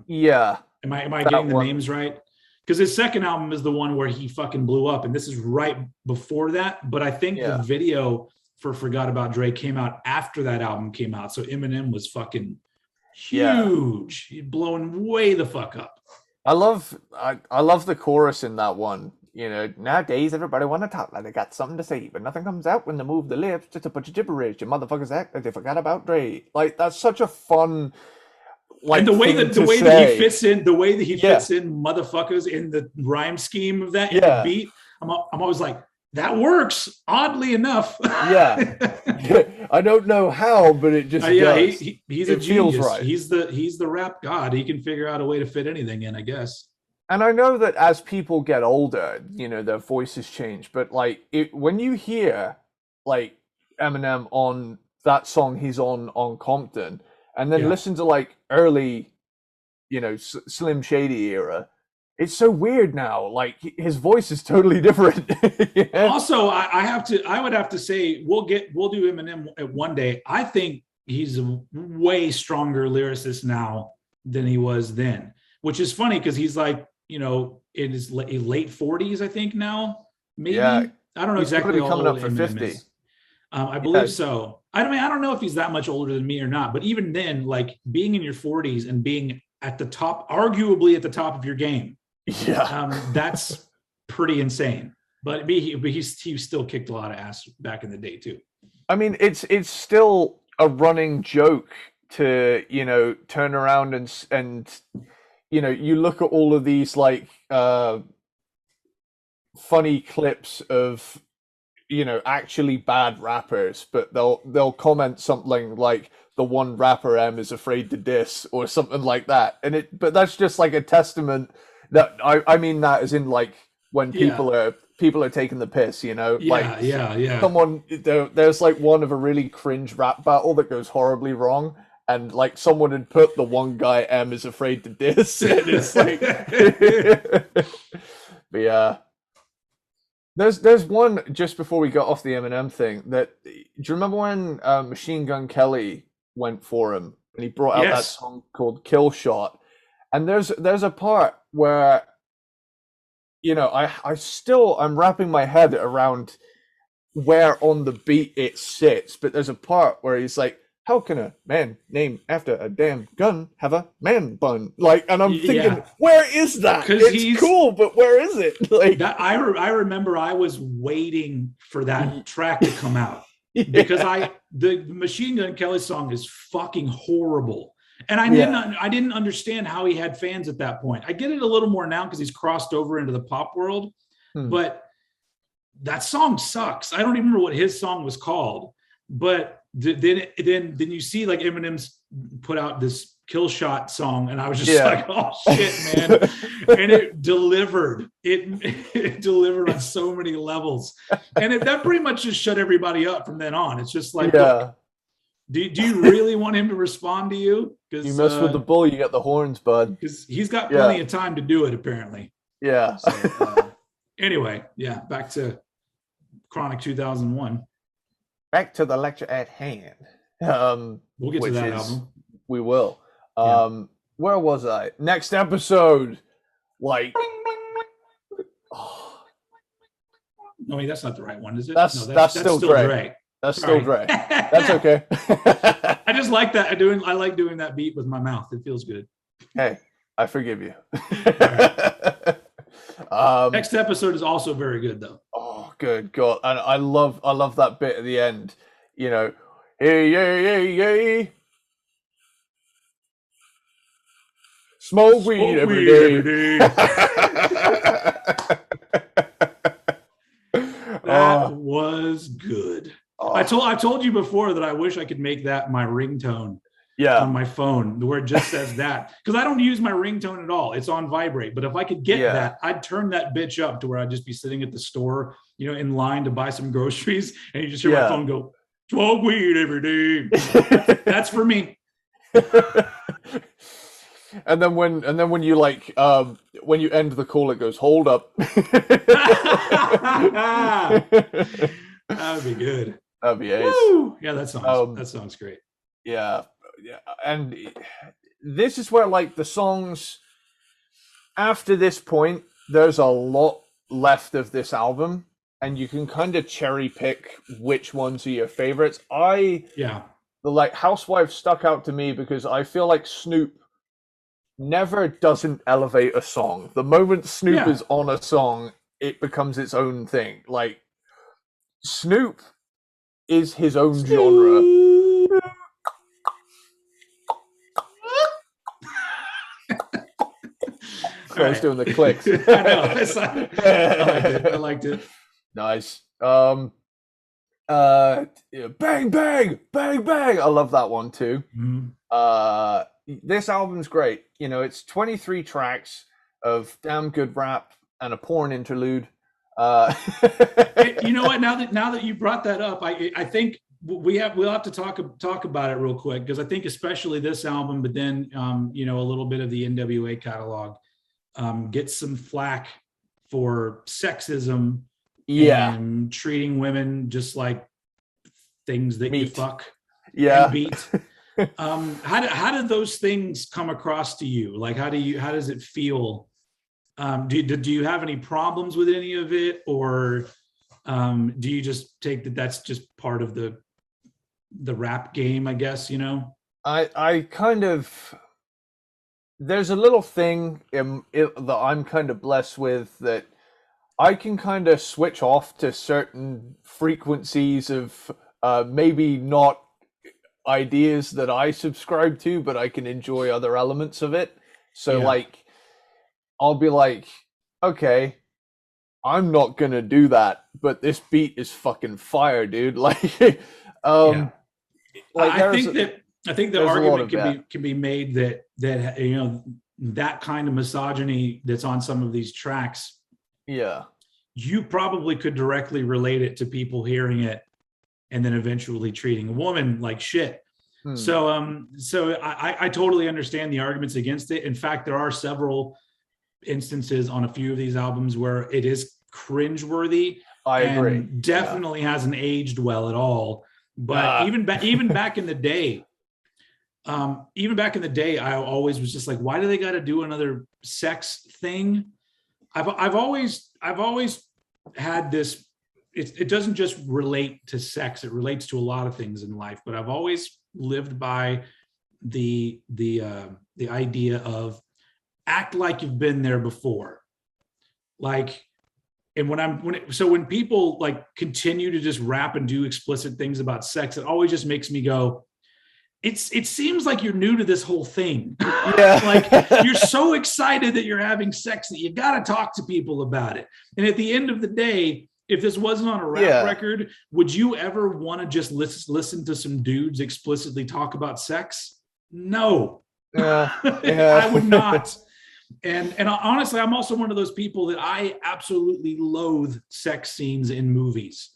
yeah, Am I that getting the one. names right? Because his second album is the one where he fucking blew up, and this is right before that. But I think the Yeah, video for Forgot About Dre came out after that album came out, so Eminem was fucking yeah. huge, blowing way the fuck up. I love the chorus in that one. You know, nowadays everybody want to talk like they got something to say, but nothing comes out when they move the lips. Just a bunch of gibberish. You motherfuckers act like they forgot about Dre. Like that's such a fun And like thing the to way that he say. fits in, the way that he Yeah, fits in motherfuckers in the rhyme scheme of that in the yeah, beat, I'm always like, that works. Oddly enough, yeah. I don't know how, but it just yeah, does. he's a It feels genius. right. He's the rap god. He can figure out a way to fit anything in, I guess. And I know that as people get older, you know, their voices change, but like when you hear like Eminem on that song he's on Compton, and then Yeah. listen to like early, you know, Slim Shady era, it's so weird now. Like his voice is totally different. Yeah. Also, I would have to say we'll do Eminem at one day. I think he's a way stronger lyricist now than he was then, which is funny because he's like, in his late 40s, I think now, Yeah, maybe. I don't know he's going to exactly be how coming old up for Eminem 50. is. I Yeah, believe so. I mean, I don't know if he's that much older than me or not, but even then, like being in your 40s and being at the top, arguably at the top of your game, yeah. that's pretty insane. But he still kicked a lot of ass back in the day too. I mean, it's still a running joke to, you know, turn around and you know, you look at all of these like funny clips of, you know, actually bad rappers, but they'll comment something like the one rapper M is afraid to diss or something like that. And but that's just like a testament that I mean that as in like when Yeah, people are taking the piss, you know, like yeah. someone there's like one of a really cringe rap battle that goes horribly wrong, and like someone had put the one guy M is afraid to diss, and it's like but yeah. There's one just before we got off the Eminem thing that do you remember when Machine Gun Kelly went for him and he brought out that Yes. song called Kill Shot, and there's a part where, you know, I'm wrapping my head around where on the beat it sits, but there's a part where he's like, how can a man named after a damn gun have a man bun? Like, and I'm thinking, Yeah, where is that? because It's cool, but where is it? Like, that I remember I was waiting for that track to come out because yeah, the Machine Gun Kelly song is fucking horrible. And yeah, I didn't understand how he had fans at that point. I get it a little more now because he's crossed over into the pop world, hmm. but that song sucks. I don't even remember what his song was called, but then you see like Eminem's put out this Kill Shot song, and I was just Yeah. like, oh shit, man! And it delivered. It delivered on so many levels, and that pretty much just shut everybody up from then on. It's just like, look, Yeah. do you really want him to respond to you? You Because mess with the bull, you get the horns, bud. he's got Yeah. plenty of time to do it, apparently. Yeah. So anyway, yeah, back to Chronic 2001. Back to the lecture at hand. We'll get to Which that is album. we will. Yeah. Where was I? Next episode. Like oh, No, wait, that's not the right one, is it? that's No, that's still Dre. That's still Sorry. Dre. That's okay. I just like that. I like doing that beat with my mouth. It feels good. Hey, I forgive you. All right. um, Next episode is also very good though. oh, good God. And I love that bit at the end. You know, hey, yay, yay, yay. Smoke weed Smoke every weed every day. day. That Oh, was good. oh, I told you before that I wish I could make that my ringtone yeah, on my phone, where it just says that, because I don't use my ringtone at all. It's on vibrate. But if I could get yeah. that, I'd turn that bitch up to where I'd just be sitting at the store, you know, in line to buy some groceries, and you just hear my Yeah. phone go, "Smoke weed every day." That's for me. And then when you like when you end the call, it goes, hold up. That would be good. That'd be ace. Woo! Yeah, Um, that song's great. yeah, yeah, and this is where like the songs after this point, there's a lot left of this album, and you can kind of cherry pick which ones are your favorites. Yeah. The like Housewife stuck out to me because I feel like Snoop never doesn't elevate a song. The moment Snoop Yeah. is on a song, it becomes its own thing. Like Snoop is his own genre. Snoop. So I was doing the clicks. I know. I liked it. I liked it. Nice. Yeah, bang bang bang bang. I love that one too. This album's great. You know, it's 23 tracks of damn good rap and a porn interlude. You know what? Now that you brought that up, I think we'll have to talk about it real quick, because I think especially this album, but then you know, a little bit of the N.W.A catalog gets some flack for sexism Yeah, and treating women just like things that you meat. fuck Yeah. and beat. How did those things come across to you? Like, how does it feel? Do you have any problems with any of it, or do you just take that that's just part of the rap game, I guess, you know? I kind of there's a little thing that I'm kind of blessed with, that I can kind of switch off to certain frequencies of maybe not ideas that I subscribe to, but I can enjoy other elements of it. So Yeah. like I'll be like, okay, I'm not gonna do that, but this beat is fucking fire, dude. Yeah. Like I think the there's a lot argument of that. can be made that you know, that kind of misogyny that's on some of these tracks, Yeah. you probably could directly relate it to people hearing it and then eventually treating a woman like shit. Hmm. So I totally understand the arguments against it. In fact, there are several instances on a few of these albums where it is cringeworthy I agree. and definitely hasn't aged well at all. But Ah, even back in the day, I always was just like, why do they got to do another sex thing? I've always had this. It doesn't just relate to sex; it relates to a lot of things in life. But I've always lived by the idea of act like you've been there before. Like, and when people like continue to just rap and do explicit things about sex, it always just makes me go, it seems like you're new to this whole thing. yeah. Like, you're so excited that you're having sex that you got to talk to people about it. And at the end of the day, if this wasn't on a rap record, would you ever want to just listen to some dudes explicitly talk about sex? No. Yeah. I would not. And honestly, I'm also one of those people that I absolutely loathe sex scenes in movies.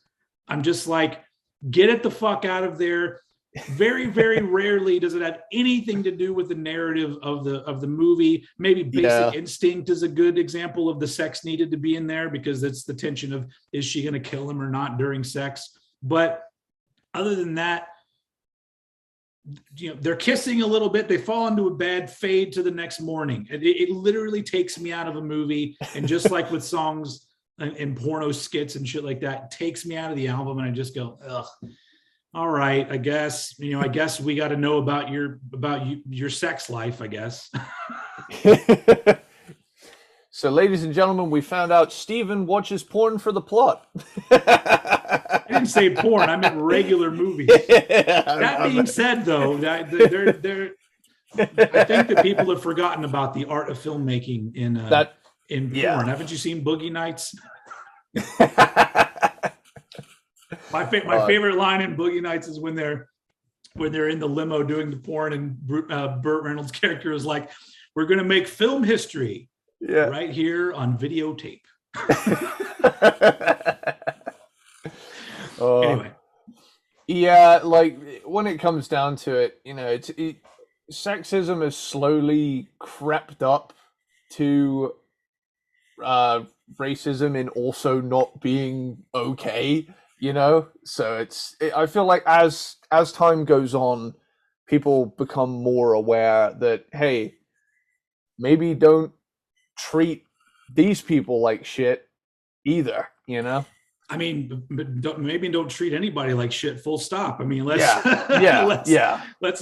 I'm just like, get it the fuck out of there. Very, very rarely does it have anything to do with the narrative of the movie. Maybe Basic Instinct is a good example of the sex needed to be in there, because it's the tension of, is she going to kill him or not during sex? But other than that, you know, they're kissing a little bit, they fall into a bed, fade to the next morning. It literally takes me out of a movie. And just like with songs and porno skits and shit like that, it takes me out of the album, and I just go, ugh. All right, I guess we got to know about your sex life, I guess. So, ladies and gentlemen, we found out Steven watches porn for the plot. I didn't say porn. I meant regular movies. That being said, though, I think that people have forgotten about the art of filmmaking in porn. Yeah. Haven't you seen Boogie Nights? My favorite line in Boogie Nights is when they're in the limo doing the porn, and Burt Reynolds' character is like, "We're going to make film history right here on videotape." Anyway, yeah, like when it comes down to it, you know, sexism has slowly crept up to racism in also not being okay, you know. So I feel like as time goes on, people become more aware that, hey, maybe don't treat these people like shit either, you know. I mean, maybe don't treat anybody like shit, full stop. I mean, let's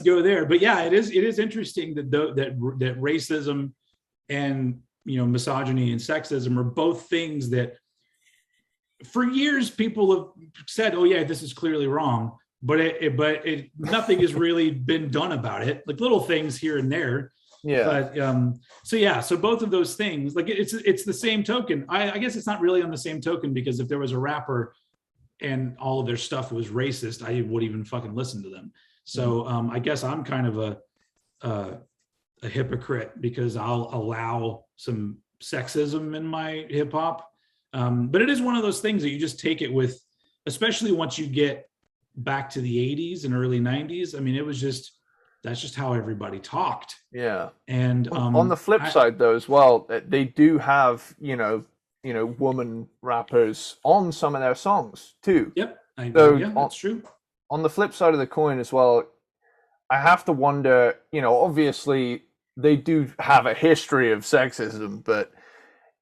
go there. But yeah, it is interesting that racism and, you know, misogyny and sexism are both things that for years people have said, oh yeah, this is clearly wrong, but nothing has really been done about it. Like little things here and there. Yeah. But so both of those things, like it's the same token. I guess it's not really on the same token, because if there was a rapper and all of their stuff was racist, I would even fucking listen to them. So I guess I'm kind of a hypocrite, because I'll allow some sexism in my hip hop. But it is one of those things that you just take it with, especially once you get back to the 80s and early 90s. I mean, that's just how everybody talked. Yeah. And on the flip side, though, as well, they do have, you know, woman rappers on some of their songs too. Yep. That's true. On the flip side of the coin as well, I have to wonder, you know, obviously they do have a history of sexism, but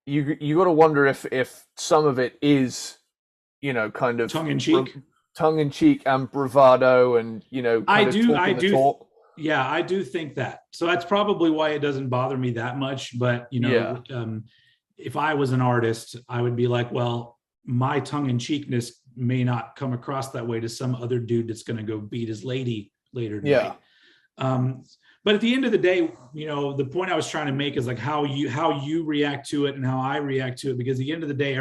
you got to wonder if some of it is, you know, kind of tongue in cheek and bravado, and, you know, I do. Yeah, I do think that. So that's probably why it doesn't bother me that much. But, you know, if I was an artist, I would be like, well, my tongue in cheekness may not come across that way to some other dude that's going to go beat his lady later tonight. But at the end of the day, you know, the point I was trying to make is like how you react to it and how I react to it, because at the end of the day,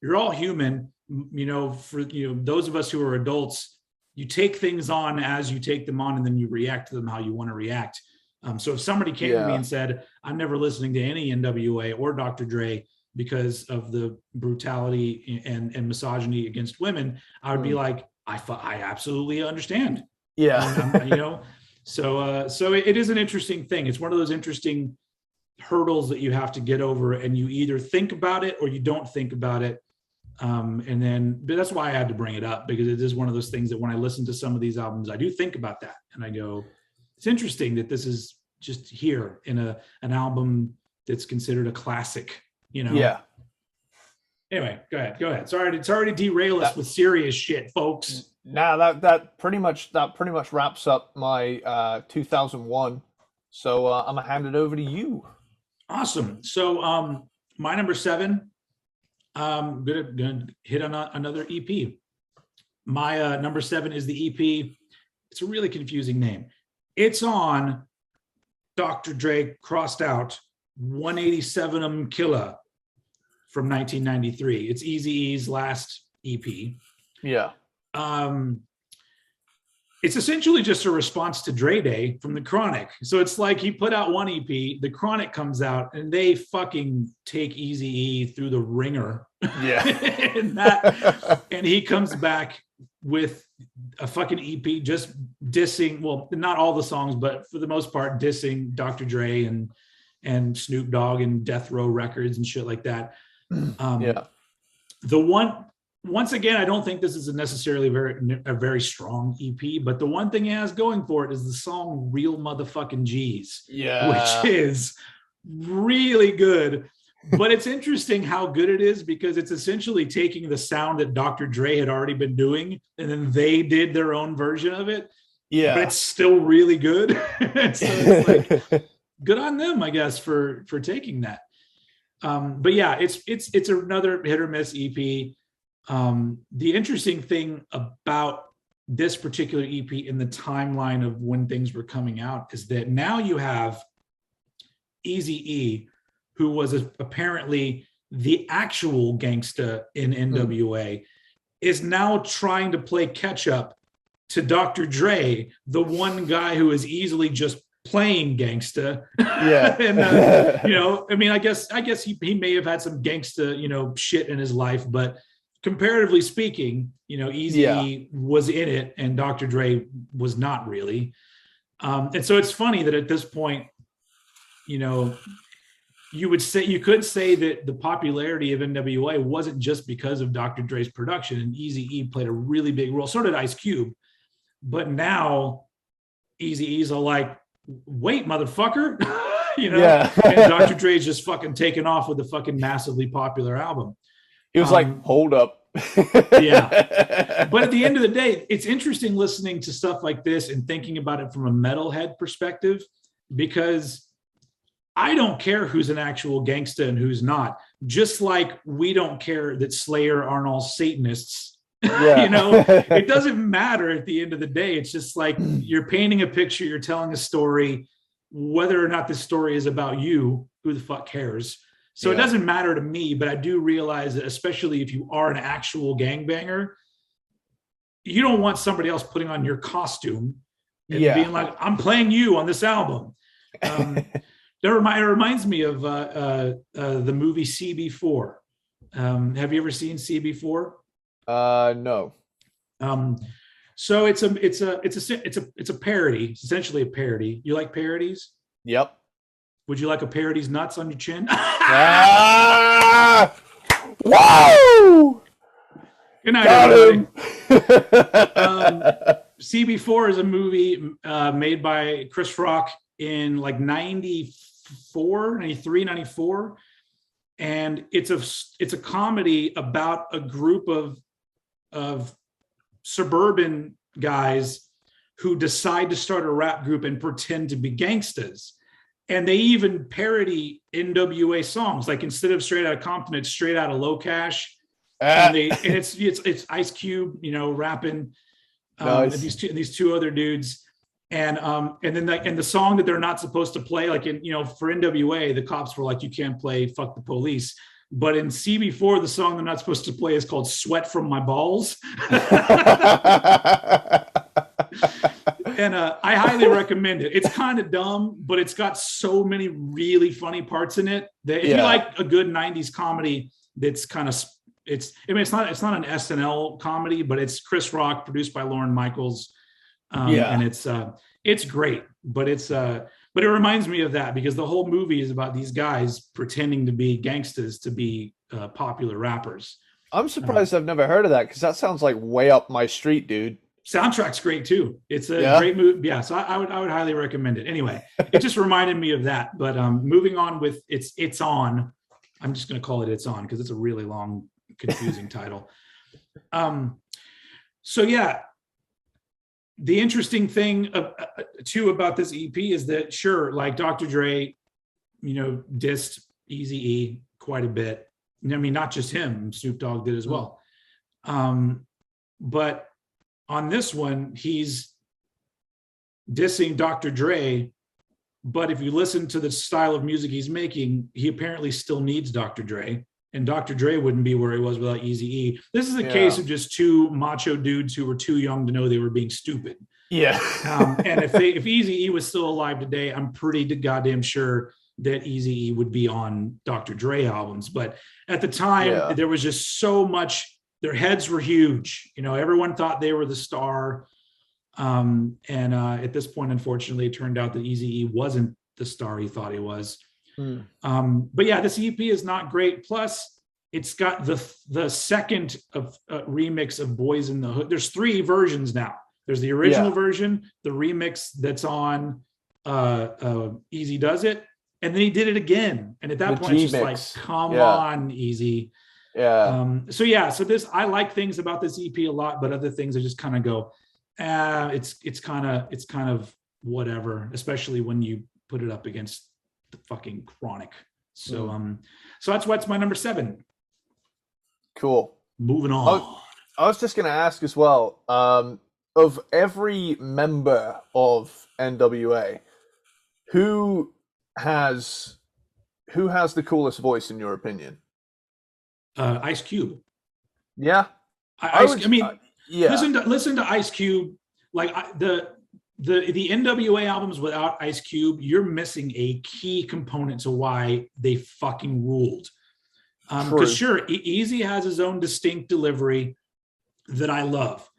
you're all human, you know. For, you know, those of us who are adults, you take things on as you take them on, and then you react to them how you want to react. So if somebody came to me and said, I'm never listening to any N.W.A. or Dr. Dre because of the brutality and misogyny against women, I would be like, I absolutely understand. Yeah. You know, so it is an interesting thing. It's one of those interesting hurdles that you have to get over, and you either think about it or you don't think about it. But that's why I had to bring it up, because it is one of those things that when I listen to some of these albums, I do think about that, and I go, it's interesting that this is just here in an album that's considered a classic, you know? Yeah. Anyway, go ahead. Sorry to derail us with serious shit, folks. Nah, that pretty much wraps up my 2001. So I'm gonna hand it over to you. Awesome. So my number 7. I'm gonna hit on another EP. My number 7 is the EP. It's a really confusing name. It's on Dr. Dre crossed out 187 Killer from 1993. It's Eazy-E's last EP. Yeah. It's essentially just a response to Dre Day from The Chronic. So it's like he put out one EP, The Chronic comes out, and they fucking take Eazy-E through the ringer. Yeah. and he comes back with a fucking EP just dissing, well, not all the songs, but for the most part, dissing Dr. Dre and Snoop Dogg and Death Row Records and shit like that. Once again, I don't think this is necessarily a very strong EP, but the one thing it has going for it is the song Real Motherfucking G's, which is really good. But it's interesting how good it is, because it's essentially taking the sound that Dr. Dre had already been doing, and then they did their own version of it. Yeah. But it's still really good. So it's like, good on them, I guess, for taking that. But yeah, it's another hit or miss EP. The interesting thing about this particular EP in the timeline of when things were coming out is that now you have Eazy-E, who was apparently the actual gangsta in N.W.A, is now trying to play catch up to Dr. Dre, the one guy who is easily just playing gangsta. Yeah. And you know, I mean, I guess he may have had some gangsta, you know, shit in his life, but comparatively speaking, you know, Eazy-E was in it and Dr. Dre was not really. And so it's funny that at this point, you know, you could say that the popularity of N.W.A wasn't just because of Dr. Dre's production, and Eazy-E played a really big role. So did Ice Cube. But now Eazy-E's are like, wait, motherfucker, you know, and Dr. Dre's just fucking taken off with a fucking massively popular album. He was like, hold up. Yeah. But at the end of the day, it's interesting listening to stuff like this and thinking about it from a metalhead perspective, because I don't care who's an actual gangsta and who's not. Just like we don't care that Slayer aren't all Satanists. Yeah. You know, it doesn't matter at the end of the day. It's just like you're painting a picture, you're telling a story. Whether or not this story is about you, who the fuck cares? So it doesn't matter to me, but I do realize that, especially if you are an actual gangbanger, you don't want somebody else putting on your costume and being like, I'm playing you on this album. It reminds me of the movie CB4. Have you ever seen CB4? No. So it's a parody. It's essentially a parody. You like parodies? Yep. Would you like a parody's nuts on your chin? Whoa! Good night, everybody. CB4 is a movie made by Chris Rock in like 94, 93, 94. And it's a comedy about a group of suburban guys who decide to start a rap group and pretend to be gangsters. And they even parody N.W.A songs. Like instead of Straight Outta Compton, it's Straight Outta Low Cash. And it's Ice Cube, you know, rapping. Nice. And these two other dudes. And then the song that they're not supposed to play, like in, you know, for N.W.A, the cops were like, you can't play Fuck the Police. But in CB4, the song they're not supposed to play is called Sweat from My Balls. And I highly recommend it. It's kind of dumb, but it's got so many really funny parts in it that if you like a good 90s comedy that's kind of, it's not an SNL comedy, but it's Chris Rock, produced by Lorne Michaels. And it's great, but but it reminds me of that because the whole movie is about these guys pretending to be gangsters to be popular rappers. I'm surprised I've never heard of that because that sounds like way up my street, dude. Soundtrack's great too. It's a great movie. Yeah, so I would highly recommend it. Anyway, it just reminded me of that. But moving on with It's On. I'm just going to call it It's On because it's a really long, confusing title. So yeah, the interesting thing too about this EP is that sure, like Dr. Dre, you know, dissed Eazy-E quite a bit. I mean, not just him, Snoop Dogg did as well. But on this one, he's dissing Dr. Dre, but if you listen to the style of music he's making, he apparently still needs Dr. Dre, and Dr. Dre wouldn't be where he was without Eazy-E. This is a case of just two macho dudes who were too young to know they were being stupid. Yeah. And if Eazy-E was still alive today, I'm pretty goddamn sure that Eazy-E would be on Dr. Dre albums. But at the time, there was just so much. Their heads were huge. You know, everyone thought they were the star. And at this point, unfortunately, it turned out that Eazy-E wasn't the star he thought he was. But yeah, this EP is not great. Plus, it's got the second of remix of Boys in the Hood. There's 3 versions now. There's the original version, the remix that's on Eazy Does It, and then he did it again. And at that point, it's just like, come on, Eazy. So this, I like things about this EP a lot, but other things I just kind of go, it's kind of whatever, especially when you put it up against the fucking Chronic. So so that's what's my number 7. Cool. Moving on. I was just going to ask as well, of every member of N.W.A, who has the coolest voice in your opinion? Ice Cube. Yeah, I mean, yeah. listen to Ice Cube. Like the N.W.A albums without Ice Cube, you're missing a key component to why they fucking ruled. Because sure, Eazy has his own distinct delivery that I love.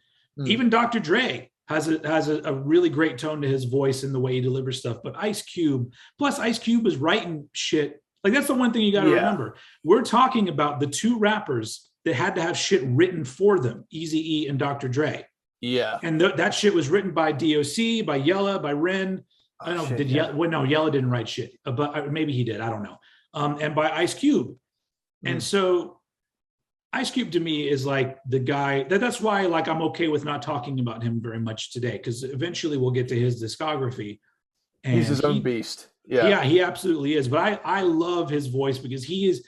Even Dr. Dre has a really great tone to his voice and the way he delivers stuff. But Ice Cube is writing shit. Like that's the one thing you got to remember. We're talking about the 2 rappers that had to have shit written for them, Eazy-E and Dr. Dre. Yeah. And that shit was written by DOC, by Yella, by Ren. I don't know. No, Yella didn't write shit, but maybe he did. I don't know. And by Ice Cube. And so Ice Cube to me is like the guy that's why like I'm okay with not talking about him very much today, because eventually we'll get to his discography. And he's his own beast. Yeah, he absolutely is. But I love his voice because he's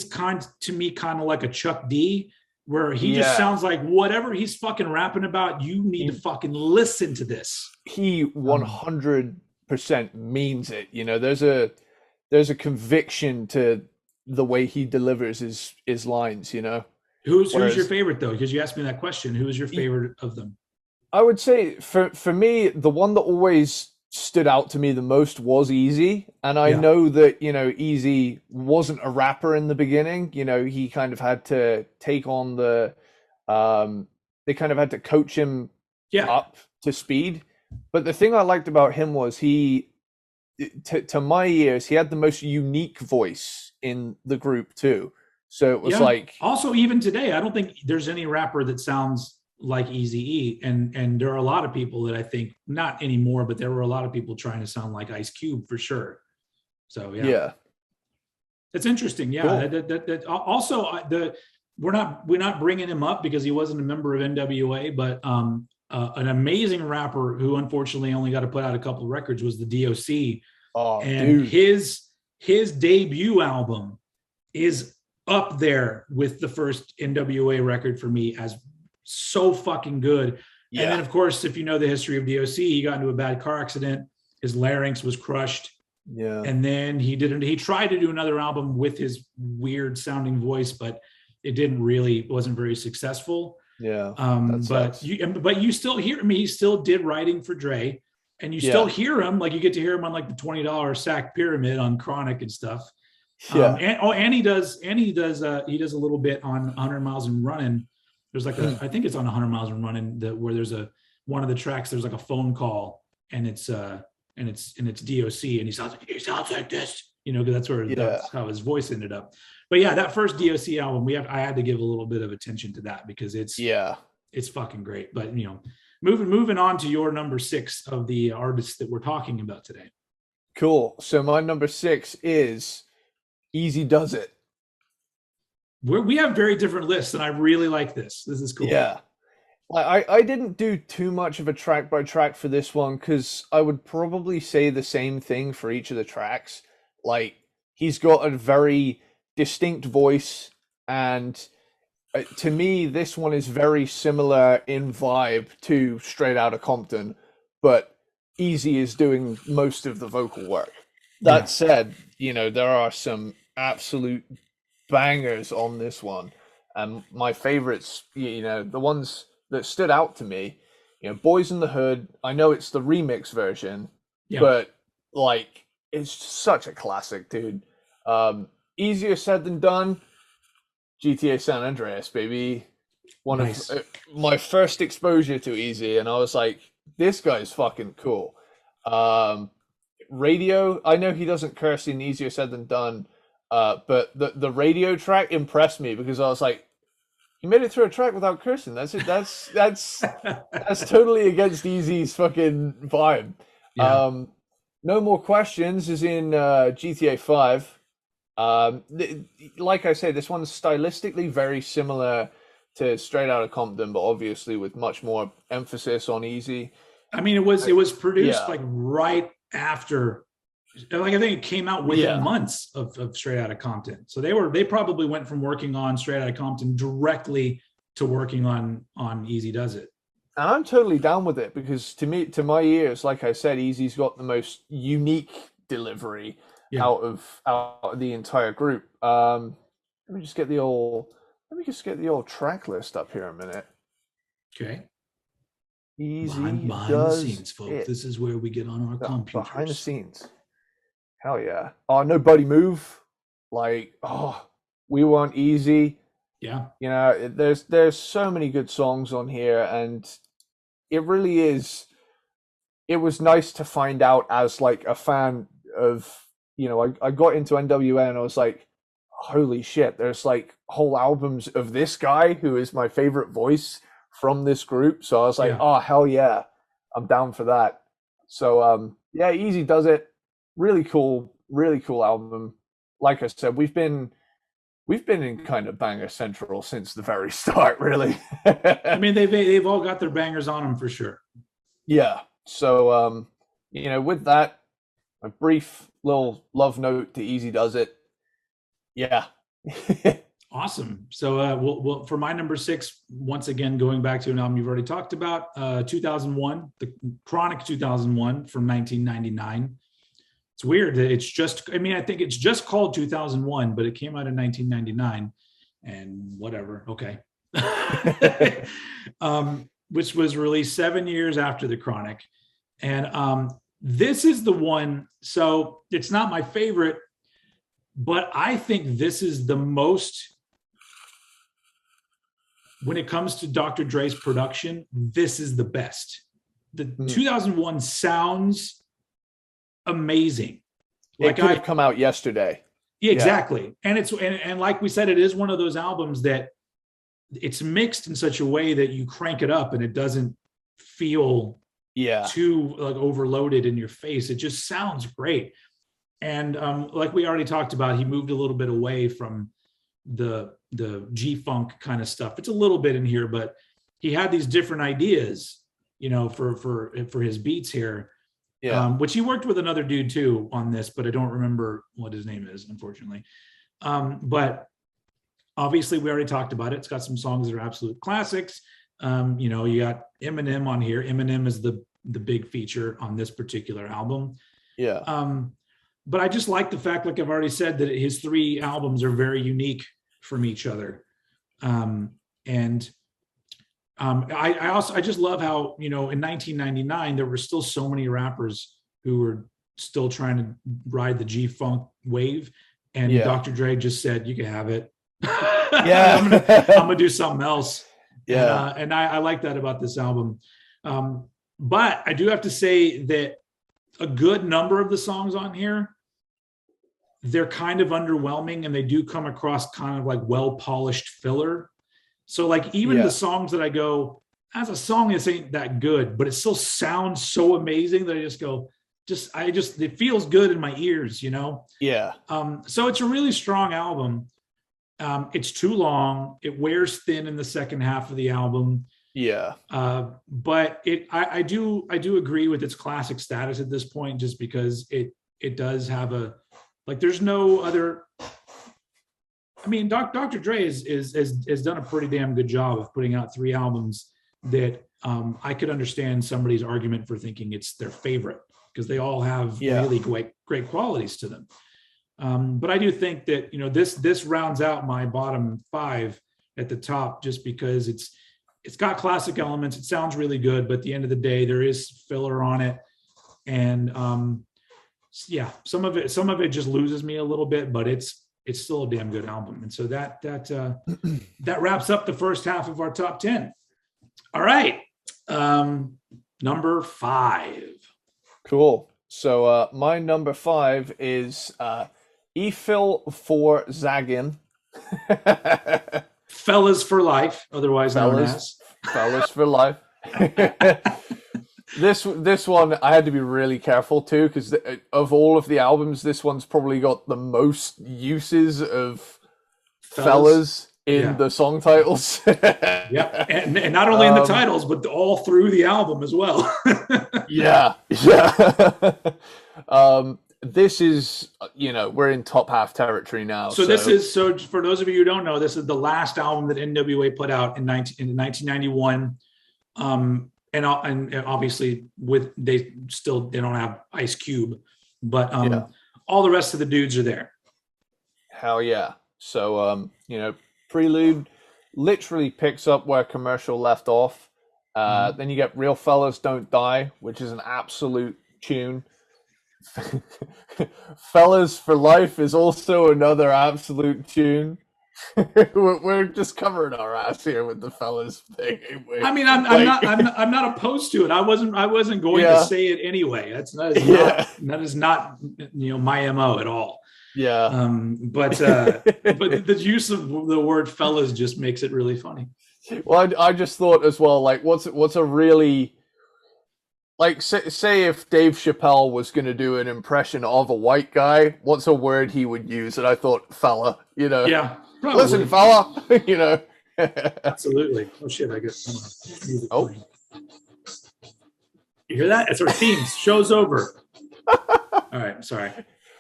kind of like a Chuck D, where he just sounds like whatever he's fucking rapping about, you need to fucking listen to this. He 100% means it. You know, there's a conviction to the way he delivers his lines, you know. Who's your favorite though? Because you asked me that question. Who is your favorite of them? I would say for me, the one that always stood out to me the most was Eazy. And I know that, you know, Eazy wasn't a rapper in the beginning. You know, he kind of had to take on they kind of had to coach him up to speed. But the thing I liked about him was to my ears, he had the most unique voice in the group too. So it was like, also even today, I don't think there's any rapper that sounds like Eazy-E, and there are a lot of people that I think, not anymore, but there were a lot of people trying to sound like Ice Cube for sure. So it's interesting. Cool. That also we're not bringing him up because he wasn't a member of N.W.A, but an amazing rapper who unfortunately only got to put out a couple of records was the DOC. Oh, and dude. his debut album is up there with the first N.W.A record for me as so fucking good. Yeah. And then of course, if you know the history of DOC, he got into a bad car accident. His larynx was crushed. Yeah. And then he tried to do another album with his weird sounding voice, but it wasn't very successful. Yeah. But you still hear him. He still did writing for Dre, and you still hear him. Like you get to hear him on like the $20 sack pyramid on Chronic and stuff. Yeah. And he does a little bit on 100 Miles and Running. There's like I think it's on 100 Miles and Running where there's one of the tracks, there's like a phone call, and it's DOC, and he sounds like this, you know, because that's how his voice ended up. But yeah, that first DOC album, I had to give a little bit of attention to that because it's fucking great. But you know, moving on to your number 6 of the artists that we're talking about today. Cool. So my number 6 is Eazy Does It. We have very different lists, and I really like this. This is cool. Yeah. I didn't do too much of a track by track for this one because I would probably say the same thing for each of the tracks. Like, he's got a very distinct voice, and to me, this one is very similar in vibe to Straight Outta Compton, but Eazy is doing most of the vocal work. That said, you know, there are some absolute bangers on this one, and my favorites, you know, the ones that stood out to me, you know, Boys in the Hood. I know it's the remix version, but like, it's such a classic, dude. Easier said than done. GTA San Andreas, baby. One of my first exposure to Eazy, and I was like, this guy's fucking cool. Radio, I know he doesn't curse in Easier Said Than Done, but the radio track impressed me because I was like, he made it through a track without cursing. That's it. That's totally against Eazy's fucking vibe. Yeah. No More Questions is in GTA 5. Like I said, this one's stylistically very similar to Straight Outta Compton, but obviously with much more emphasis on Eazy. I mean, it was produced like right after like I think it came out within Yeah. months of Straight Outta Compton. So they probably went from working on Straight Outta Compton directly to working on Easy Does It. And I'm totally down with it because to my ears, like I said, Easy's got the most unique delivery Yeah. out of the entire group. Let me just get the old track list up here a minute. Okay. Easy behind the does scenes, folks. it. This is where we get on our computers. Behind the scenes. Hell yeah. Oh, Nobody Move. Like, We Want Easy. Yeah. You know, there's so many good songs on here, and it really is. It was nice to find out as like a fan of, I got into N.W.A and I was like, holy shit, there's like whole albums of this guy who is my favorite voice from this group. So I was like, Yeah. oh hell yeah, I'm down for that. So yeah, Easy Does It. Really cool album. Like I said, we've been in kind of banger central since the very start, really. I mean, they've all got their bangers on them for sure. Yeah. So with that, a brief little love note to Easy Does It. Yeah. Awesome. So we'll for my number 6, once again going back to an album you've already talked about, 2001, the Chronic 2001 from 1999. It's weird that it's just, I think it's just called 2001, but it came out in 1999 and whatever. Okay. Which was released 7 years after the Chronic. And this is the one, so it's not my favorite, but I think this is the most, when it comes to Dr. Dre's production, this is the best. The 2001 sounds amazing. Like it could have come out yesterday. Yeah, exactly. And it's and like we said, it is one of those albums that it's mixed in such a way that you crank it up and it doesn't feel too like overloaded in your face. It just sounds great. And like we already talked about, he moved a little bit away from the G-funk kind of stuff. It's a little bit in here, but he had these different ideas, for his beats here. Yeah. Which he worked with another dude too on this, but I don't remember what his name is, unfortunately. But obviously we already talked about it. It's got some songs that are absolute classics. You got Eminem on here. Eminem is the big feature on this particular album. Yeah. But I just like the fact, like I've already said, that his 3 albums are very unique from each other. I just love how, in 1999, there were still so many rappers who were still trying to ride the G-funk wave. And Dr. Dre just said, you can have it. Yeah. I'm gonna do something else. Yeah. And I like that about this album. But I do have to say that a good number of the songs on here, they're kind of underwhelming, and they do come across kind of like well-polished filler. So like even the songs that I go, as a song, this ain't that good, but it still sounds so amazing that I just go, it feels good in my ears, Yeah. So it's a really strong album. It's too long. It wears thin in the second half of the album. Yeah. But I do agree with its classic status at this point, just because it does have there's no other. I mean, Dr. Dre has done a pretty damn good job of putting out 3 albums that I could understand somebody's argument for thinking it's their favorite, because they all have really great qualities to them. But I do think that this rounds out my bottom 5 at the top, just because it's got classic elements. It sounds really good, but at the end of the day, there is filler on it, and some of it just loses me a little bit, but it's still a damn good album. And so that wraps up the first half of our top 10. All right. Number 5. Cool. So my number 5 is Efil for Zagin. Fellas for Life, otherwise known as. Fellas for Life. This one I had to be really careful too, because of all of the albums, this one's probably got the most uses of fellas in the song titles. Yeah, and not only in the titles, but all through the album as well. Yeah. this is, we're in top half territory now. So for those of you who don't know, this is the last album that N.W.A put out in 1991. And obviously they don't have Ice Cube, but all the rest of the dudes are there. Hell yeah. So, Prelude literally picks up where Commercial left off. Then you get Real Fellas Don't Die, which is an absolute tune. Fellas for Life is also another absolute tune. We're just covering our ass here with the Fellas thing. I mean, I'm not opposed to it. I wasn't going to say it anyway. That is not my MO at all. Yeah. But the use of the word fellas just makes it really funny. Well, I just thought as well, like, what's a really, like, say if Dave Chappelle was going to do an impression of a white guy, what's a word he would use? And I thought, fella, Yeah. Probably. Listen, fella, Absolutely. Oh shit! I guess. Oh. You hear that? It's our theme. Show's over. All right. Sorry.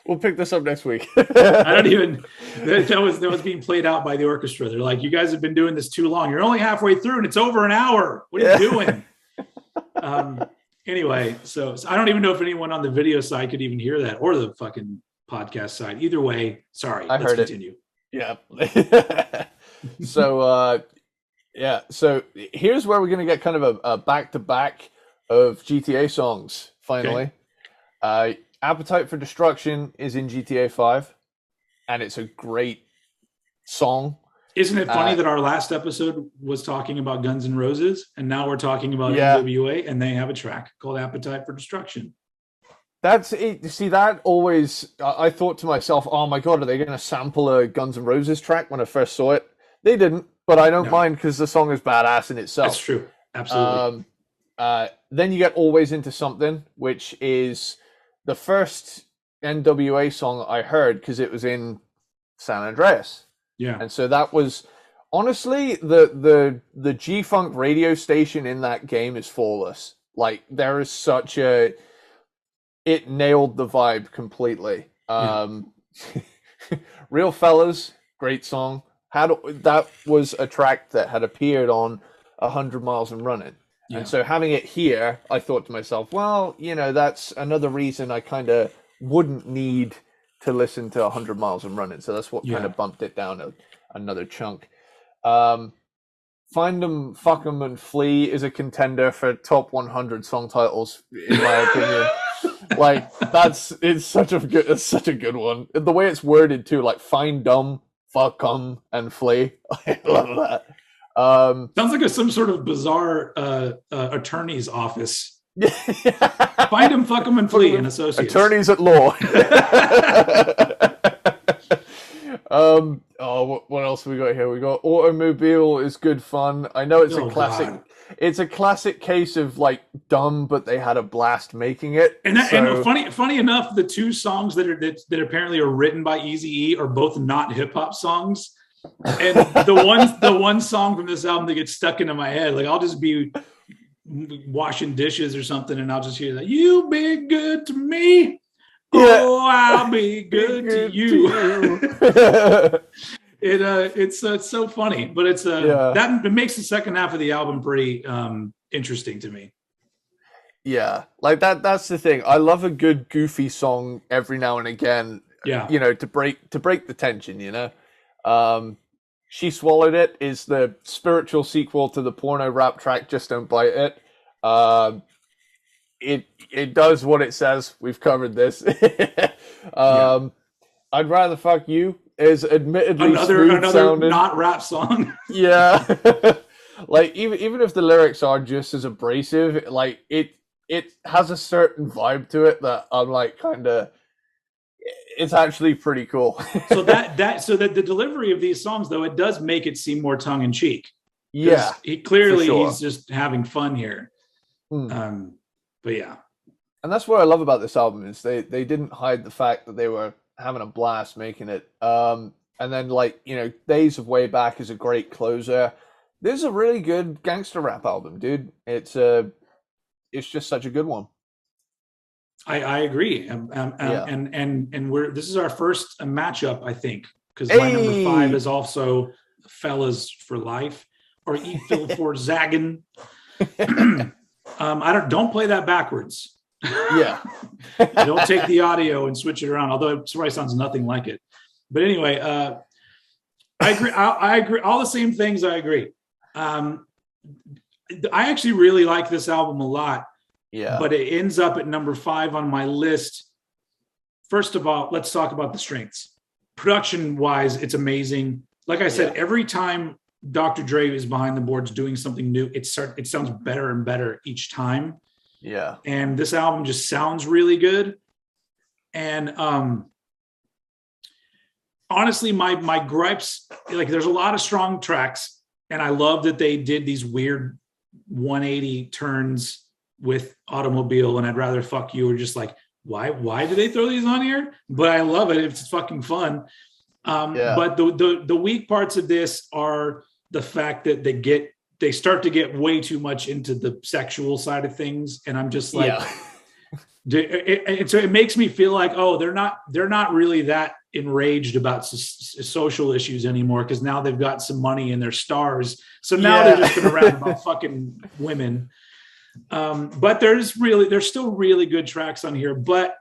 We'll pick this up next week. I don't even. That was being played out by the orchestra. They're like, "You guys have been doing this too long. You're only halfway through, and it's over an hour. What are you doing?" Anyway, so I don't even know if anyone on the video side could even hear that, or the fucking podcast side. Either way, sorry. Let's continue. Yeah. So here's where we're gonna get kind of a back-to-back of GTA songs finally. Okay. Appetite for Destruction is in GTA 5, and it's a great song. Isn't it funny that our last episode was talking about Guns N' Roses, and now we're talking about N.W.A, and they have a track called Appetite for Destruction? That's it. See, that always, I thought to myself, oh my God, are they going to sample a Guns N' Roses track when I first saw it? They didn't, but I don't mind because the song is badass in itself. That's true. Absolutely. Then you get Always Into Something, which is the first N.W.A song I heard because it was in San Andreas. Yeah. And so that was, honestly, the G-Funk radio station in that game is flawless. Like, there is such a... It nailed the vibe completely. Real Fellas, great song. That was a track that had appeared on 100 Miles and Running. Yeah. And so having it here, I thought to myself, well, that's another reason I kind of wouldn't need to listen to 100 Miles and Running. So that's what kind of bumped it down another chunk. Find 'Em, Fuck 'Em, and Flee is a contender for top 100 song titles, in my opinion. Like, it's such a good one. The way it's worded too, like find dumb, fuck 'em, and flee. I love that. Sounds like some sort of bizarre attorney's office. Find 'em, fuck 'em, and flee, and associates. Attorneys at law. What else have we got here? We got Automobile is good fun. I know it's a classic. God. It's a classic case of like dumb, but they had a blast making it. And funny enough, the two songs that apparently are written by Eazy-E are both not hip hop songs. And the one song from this album that gets stuck into my head, like I'll just be washing dishes or something, and I'll just hear that "You be good to me, oh I'll be good to you." It's so funny, but it's that it makes the second half of the album pretty interesting to me. Yeah, like that's the thing. I love a good goofy song every now and again. Yeah, to break the tension. She Swallowed It is the spiritual sequel to the porno rap track Just Don't Bite It. It does what it says. We've covered this. I'd Rather Fuck You is admittedly another not rap song. Yeah. Like even if the lyrics are just as abrasive, like it has a certain vibe to it that I'm like it's actually pretty cool. So that the delivery of these songs, though, it does make it seem more tongue in cheek. Yeah. He's just having fun here. But yeah. And that's what I love about this album is they didn't hide the fact that they were having a blast making it. And then Days of Way Back is a great closer. This is a really good gangster rap album, dude. It's just such a good one. I agree. Yeah. And we're this is our first matchup, I think, because my number five Hey. is also Fellas for Life or Eat Phil for Zaggin. I don't play that backwards. Yeah. Don't take the audio and switch it around, although it probably sounds nothing like it. But anyway, I agree. I agree. All the same things. I agree. Um, I actually really like this album a lot, Yeah. but it ends up at number 5 on my list. First of all, let's talk about the strengths. Production wise, it's amazing. Like I said, Yeah. every time Dr. Dre is behind the boards doing something new, it sounds better and better each time. Yeah. And this album just sounds really good. And honestly, my gripes, like there's a lot of strong tracks, and I love that they did these weird 180 turns with Automobile and I'd Rather Fuck You, or just like, why do they throw these on here? But I love it. It's fucking fun. Yeah. But the weak parts of this are the fact that they start to get way too much into the sexual side of things, and I'm just like, Yeah. so it makes me feel like, oh, they're not really that enraged about social issues anymore, because now they've got some money and they're stars, so now they're just going to rap about fucking women. But there's still really good tracks on here. But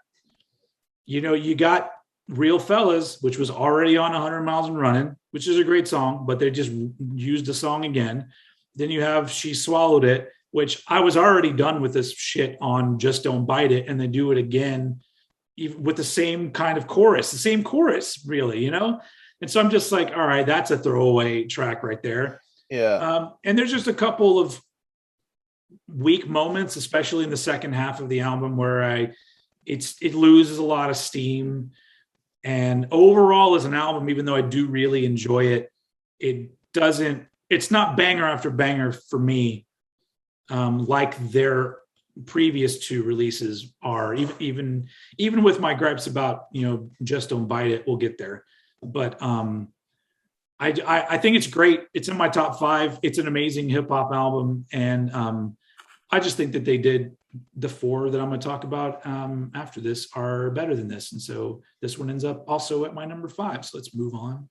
you got Real Fellas, which was already on 100 Miles and Running, which is a great song, but they just used the song again. Then you have She Swallowed It, which I was already done with this shit on Just Don't Bite It, and they do it again with the same kind of chorus, the same chorus, really, And so I'm just like, all right, that's a throwaway track right there. Yeah. And there's just a couple of weak moments, especially in the second half of the album, where it loses a lot of steam. And overall, as an album, even though I do really enjoy it, it's not banger after banger for me, like their previous 2 releases are. Even with my gripes about Just Don't Bite It, we'll get there. But I think it's great. It's in my top 5. It's an amazing hip hop album, and I just think that they did the 4 that I'm going to talk about after this are better than this. And so this one ends up also at my number 5. So let's move on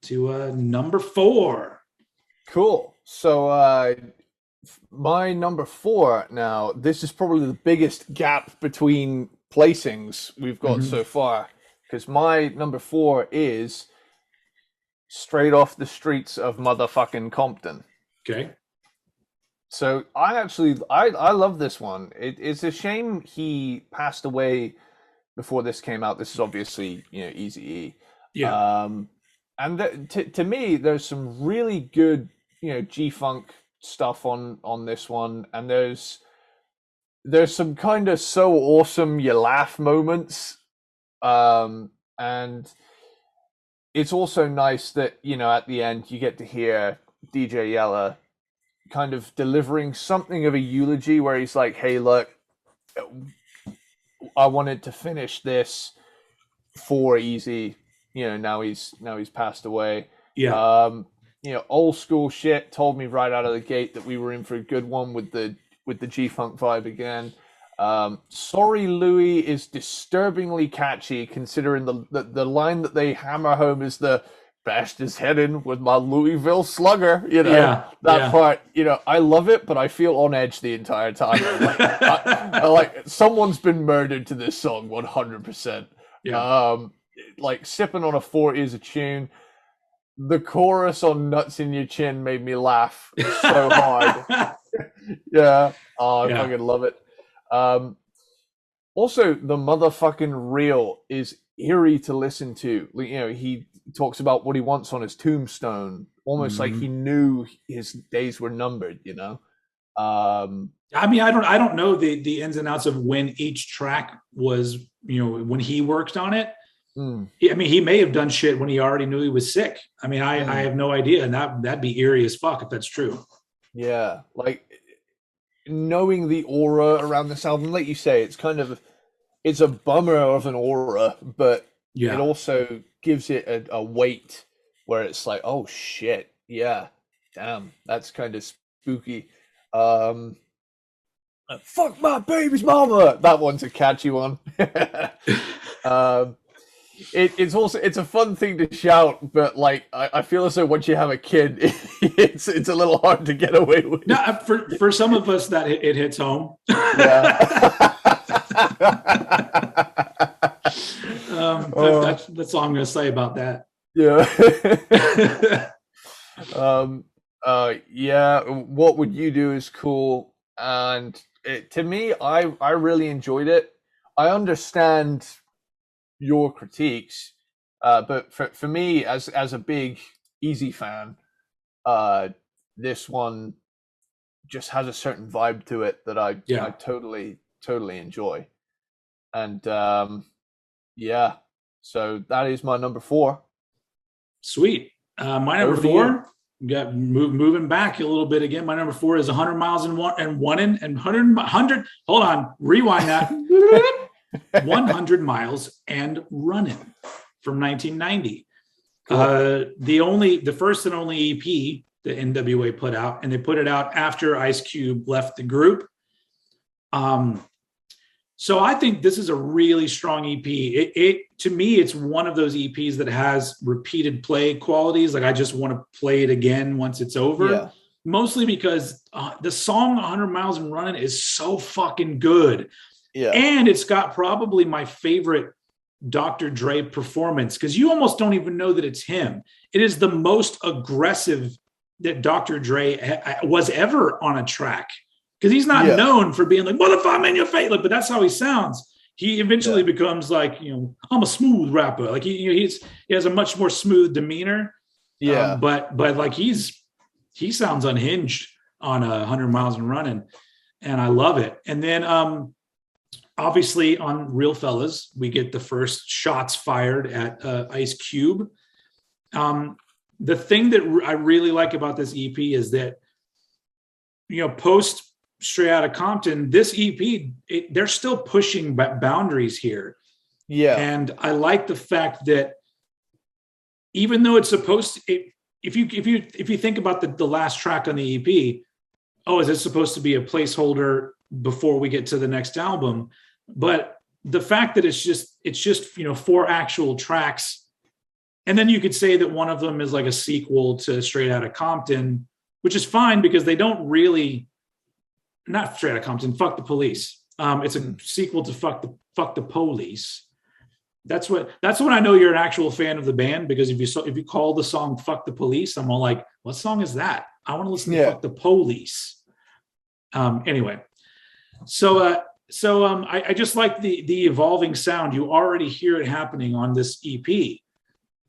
to number 4. Cool. So my number 4 now, this is probably the biggest gap between placings we've got so far, because my number 4 is Straight Off the Streets of Motherfucking Compton. Okay. So I love this one. It's a shame he passed away before this came out. This is obviously Eazy-E. Yeah. And to me, there's some really good G-funk stuff on this one, and there's some kind of so awesome you laugh moments, and it's also nice that at the end you get to hear DJ Yella kind of delivering something of a eulogy, where he's like, hey, look, I wanted to finish this for Eazy. Now he's passed away. Yeah. Old school shit. Told me right out of the gate that we were in for a good one with the G-funk vibe again. Sorry Louie is disturbingly catchy, considering the line that they hammer home is the bashed his head in with my Louisville slugger. That part. I love it, but I feel on edge the entire time. I like someone's been murdered to this song 100%. Yeah. Like Sipping on a 4 is a tune. The chorus on Nuts in Your Chin made me laugh so hard. Yeah. Oh, I fucking love it. Also, the motherfucking reel is eerie to listen to. He talks about what he wants on his tombstone, almost like he knew his days were numbered. I mean, I don't know the ins and outs of when each track was, when he worked on it. I mean, he may have done shit when he already knew he was sick. I mean, I have no idea, and that'd be eerie as fuck if that's true. Yeah, like knowing the aura around this album, like you say, it's a bummer of an aura, but it also gives it a weight where it's like, oh shit, yeah, damn, that's kind of spooky. Fuck my baby's mama. That one's a catchy one. um, it's a fun thing to shout, but like I feel as though once you have a kid, it's a little hard to get away with. No, for some of us that it hits home. Yeah. That's all I'm going to say about that. Yeah. Yeah. What Would You Do is cool, and to me, I really enjoyed it. I understand your critiques, but for me, as a big Eazy fan, this one just has a certain vibe to it that I totally enjoy, and yeah, so that is my number 4. Sweet. My number 4. Got moving back a little bit again. My number 4 is 100 miles and 100. Hold on, rewind that. 100 miles and running from 1990. Cool. The first and only EP that N.W.A put out, and they put it out after Ice Cube left the group. So I think this is a really strong EP. It to me, it's one of those EPs that has repeated play qualities. Like I just want to play it again once it's over. Yeah. Mostly because the song 100 Miles and Running is so fucking good. Yeah. And it's got probably my favorite Dr. Dre performance, because you almost don't even know that it's him. It is the most aggressive that Dr. Dre was ever on a track. Because he's not known for being like, motherfucker, I'm in your face. Like, but that's how he sounds. He eventually becomes like, I'm a smooth rapper. Like he has a much more smooth demeanor. Yeah. But like he sounds unhinged on 100 Miles and Running. And I love it. And then obviously on Real Fellas, we get the first shots fired at Ice Cube. The thing that I really like about this EP is that, post Straight Outta Compton, this EP, they're still pushing boundaries here. Yeah. And I like the fact that even though it's supposed to, if you think about the last track on the EP, is it supposed to be a placeholder before we get to the next album? But the fact that it's just 4 actual tracks, and then you could say that one of them is like a sequel to Straight Outta Compton, which is fine because they don't really. Not Straight Outta Compton, Fuck the Police. It's a sequel to Fuck the Police. That's what I know you're an actual fan of the band, because if you call the song Fuck the Police, I'm all like, what song is that? I want to listen to Fuck the Police. Anyway, so I just like the evolving sound. You already hear it happening on this EP,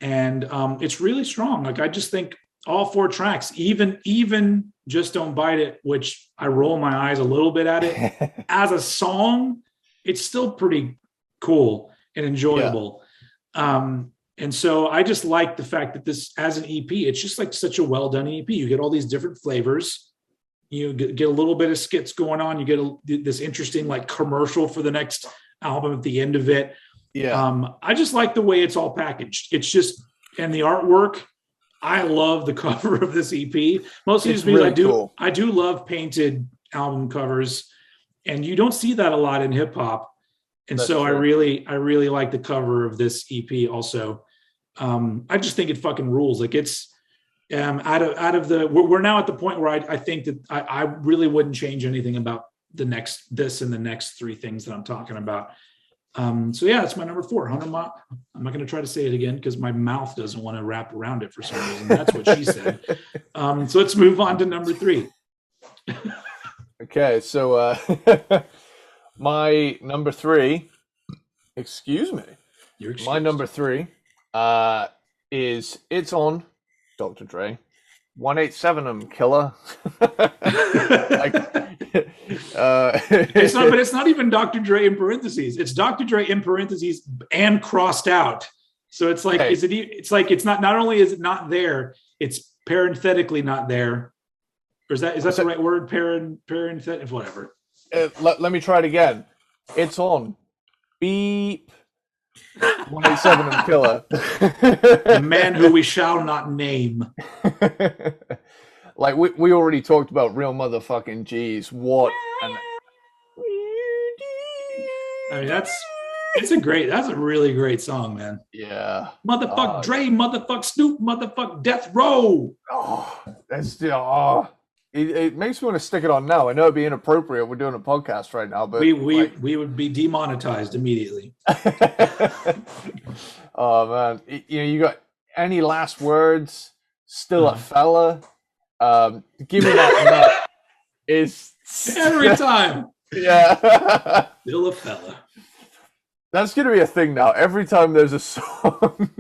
and it's really strong. Like I just think all 4 tracks, even Just Don't Bite It, which I roll my eyes a little bit at it, as a song, it's still pretty cool and enjoyable. Yeah. And so I just like the fact that this, as an EP, it's just like such a well-done EP. You get all these different flavors. You get a little bit of skits going on. You get this interesting like commercial for the next album at the end of it. Yeah. I just like the way it's all packaged. It's just, and the artwork, I love the cover of this EP. Mostly just because really I do love painted album covers, and you don't see that a lot in hip hop. And that's so true. I really like the cover of this EP also. I just think it fucking rules. Like it's out of the, we're now at the point where I think that I really wouldn't change anything about this and the next 3 things that I'm talking about. So yeah, it's my number 4. 100 mile. I'm not going to try to say it again because my mouth doesn't want to wrap around it for some reason. That's what she said. So let's move on to number 3. Okay, so my number 3. Excuse me. My number 3 is It's On, Dr. Dre. 187 killer. It's not even Dr. Dre in parentheses. It's Dr. Dre in parentheses and crossed out. So it's like, it's not only is it not there, it's parenthetically not there. Or is that the right word? Parenthetic, whatever. Let me try it again. It's on. Beep. 187 and killer. The man who we shall not name. Like we already talked about real motherfucking G's. What I mean, that's a really great song, man. Yeah. Motherfuck Dre, motherfuck Snoop, motherfuck Death Row. Oh, that's it makes me want to stick it on now. I know it'd be inappropriate. We're doing a podcast right now, but like, We would be demonetized immediately. oh man, you got any last words? Still a fella. Give me that nut. Is every time. Yeah. Still a fella. That's gonna be a thing now. Every time there's a song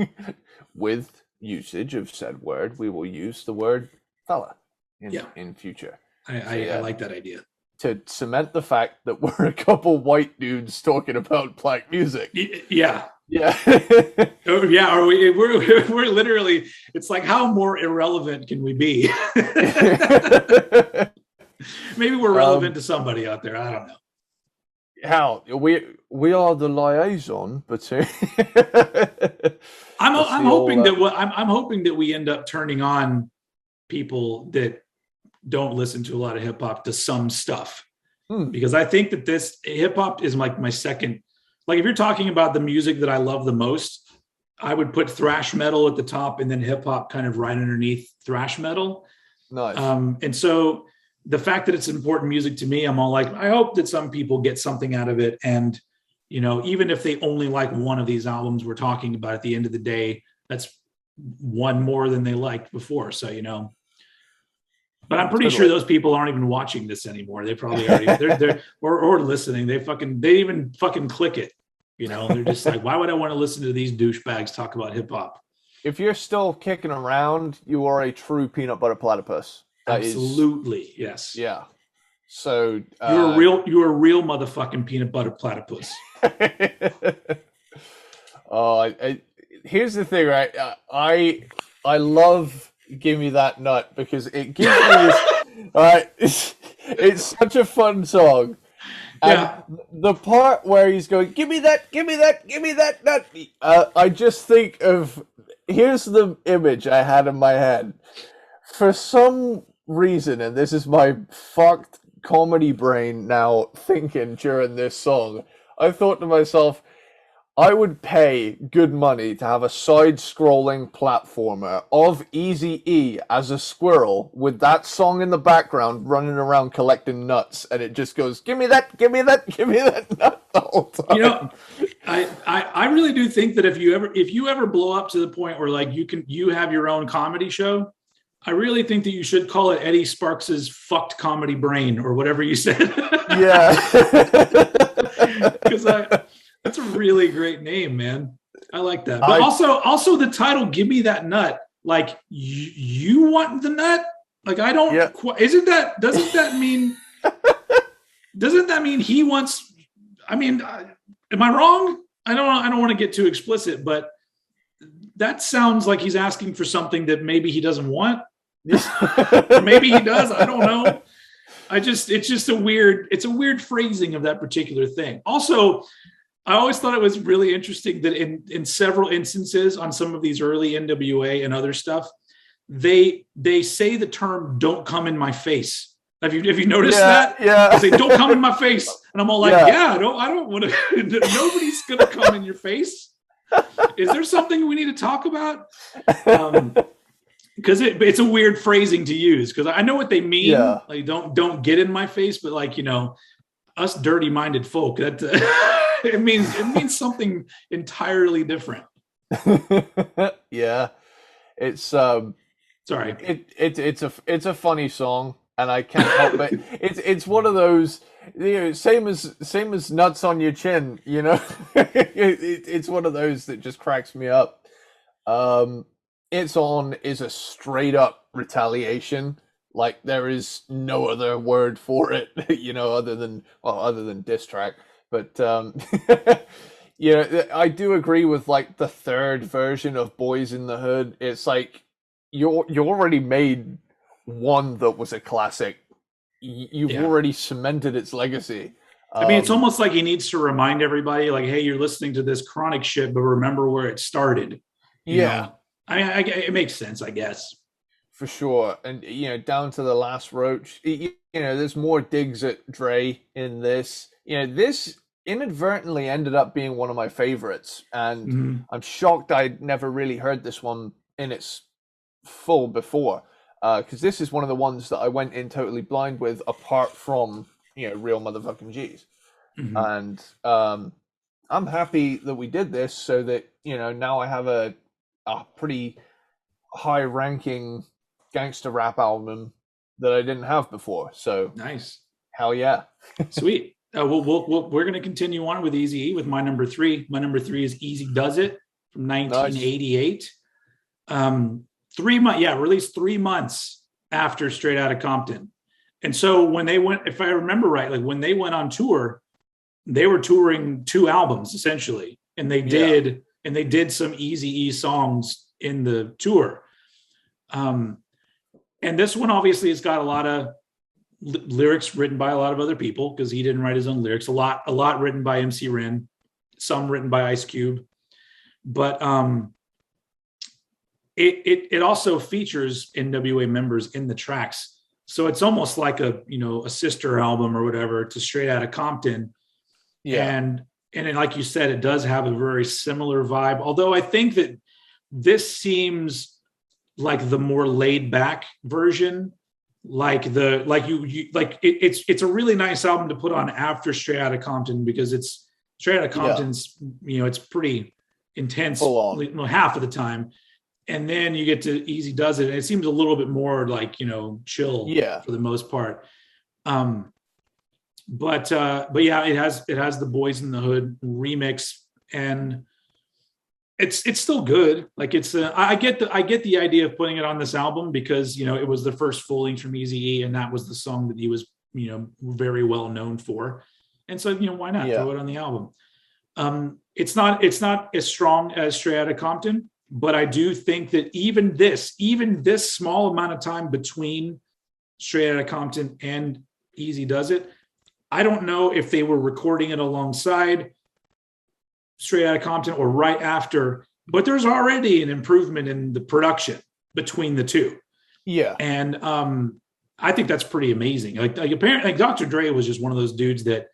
with usage of said word, we will use the word fella in future. I like that idea. To cement the fact that we're a couple white dudes talking about black music. Yeah. Yeah. Yeah. We're literally, it's like, how more irrelevant can we be? Maybe we're relevant to somebody out there. I don't know. How we are the liaison between. I'm hoping that we end up turning on people that don't listen to a lot of hip hop to some stuff, because I think that this hip hop is like my second. Like, if you're talking about the music that I love the most, I would put thrash metal at the top and then hip hop kind of right underneath thrash metal. Nice. And so the fact that it's important music to me, I'm all like, I hope that some people get something out of it. And, you know, even if they only like one of these albums we're talking about, at the end of the day, that's one more than they liked before. So, you know, but I'm pretty sure those people aren't even watching this anymore. They probably already, they're or listening. They even fucking click it. You know, they're just like, why would I want to listen to these douchebags talk about hip hop? If you're still kicking around, you are a true peanut butter platypus. Absolutely, yes. Yeah. So you're a real motherfucking peanut butter platypus. Here's the thing, right? I love "Give Me That Nut" because it gives me this. It's such a fun song. And the part where he's going, give me that nut. I just think of, here's the image I had in my head. For some reason, and this is my fucked comedy brain now thinking during this song, I thought to myself, I would pay good money to have a side-scrolling platformer of Eazy-E as a squirrel with that song in the background running around collecting nuts, and it just goes, give me that nut the whole time. You know, I really do think that if you ever blow up to the point where like you have your own comedy show, I really think that you should call it Eddie Sparxx's fucked comedy brain or whatever you said. Yeah. Because that's a really great name, man. I like that. But also the title, "Give Me That Nut." Like, you want the nut? Like, I don't. Yeah. Doesn't that mean he wants? I mean, am I wrong? I don't want to get too explicit, but that sounds like he's asking for something that maybe he doesn't want. Or maybe he does. I don't know. It's a weird phrasing of that particular thing. Also, I always thought it was really interesting that in several instances on some of these early N.W.A. and other stuff, they say the term "don't come in my face." Have you noticed that? Yeah. They say, "Don't come in my face," and I'm all like, I don't want to. Nobody's gonna come in your face. Is there something we need to talk about? Because it's a weird phrasing to use, because I know what they mean. Yeah. Like, don't get in my face, but like, you know, us dirty-minded folk, that it means something entirely different. Yeah, it's sorry. It's a funny song, and I can't help it. It's one of those, you know, same as nuts on your chin, you know. It's one of those that just cracks me up. It's on is a straight up retaliation. Like, there is no other word for it, you know, other than diss track. But you know, I do agree with like the third version of Boys in the Hood. It's like you already made one that was a classic. You've already cemented its legacy. I mean, it's almost like he needs to remind everybody, like, hey, you're listening to this chronic shit, but remember where it started. You know? I mean, it makes sense, I guess. For sure. And, you know, down to the last roach, you know, there's more digs at Dre in this. You know, this inadvertently ended up being one of my favorites, and Mhm. I'm shocked I'd never really heard this one in its full before, because this is one of the ones that I went in totally blind with, apart from Real Motherfucking G's, Mhm. and I'm happy that we did this so that now I have a pretty high ranking gangster rap album that I didn't have before. So Nice. hell yeah. Sweet. We're going to continue on with Eazy-E with my number three. My number three is Easy Does It from Nice. 1988. 3 months, yeah, released 3 months after Straight Outta Compton. And so when they went, if I remember right, like when they went on tour, they were touring two albums essentially, and Yeah. they did some Eazy-E songs in the tour. Um, and this one obviously has got a lot of lyrics written by a lot of other people because he didn't write his own lyrics. A lot written by MC Ren, some written by Ice Cube, but it also features N.W.A members in the tracks. So it's almost like a sister album or whatever to Straight Outta Compton. Yeah. And like you said, it does have a very similar vibe. Although I think that this seems like the more laid back version. It's a really nice album to put on after Straight Outta Compton because it's Straight Outta Yeah. Compton's, it's pretty intense Full on. half of the time, and then you get to Easy Does It, and it seems a little bit more like chill Yeah. for the most part. Um, but yeah, it has the Boys in the Hood remix, and it's still good. Like I get the idea of putting it on this album because it was the first full length from Eazy-E, and that was the song that he was very well known for, and so why not Yeah. throw it on the album? It's not as strong as Straight Outta Compton, but I do think that even this small amount of time between Straight Outta Compton and Easy Does It, I don't know if they were recording it alongside Straight Outta Compton or right after, but there's already an improvement in the production between the two. Yeah. And I think that's pretty amazing. Like apparently, like Dr. Dre was just one of those dudes that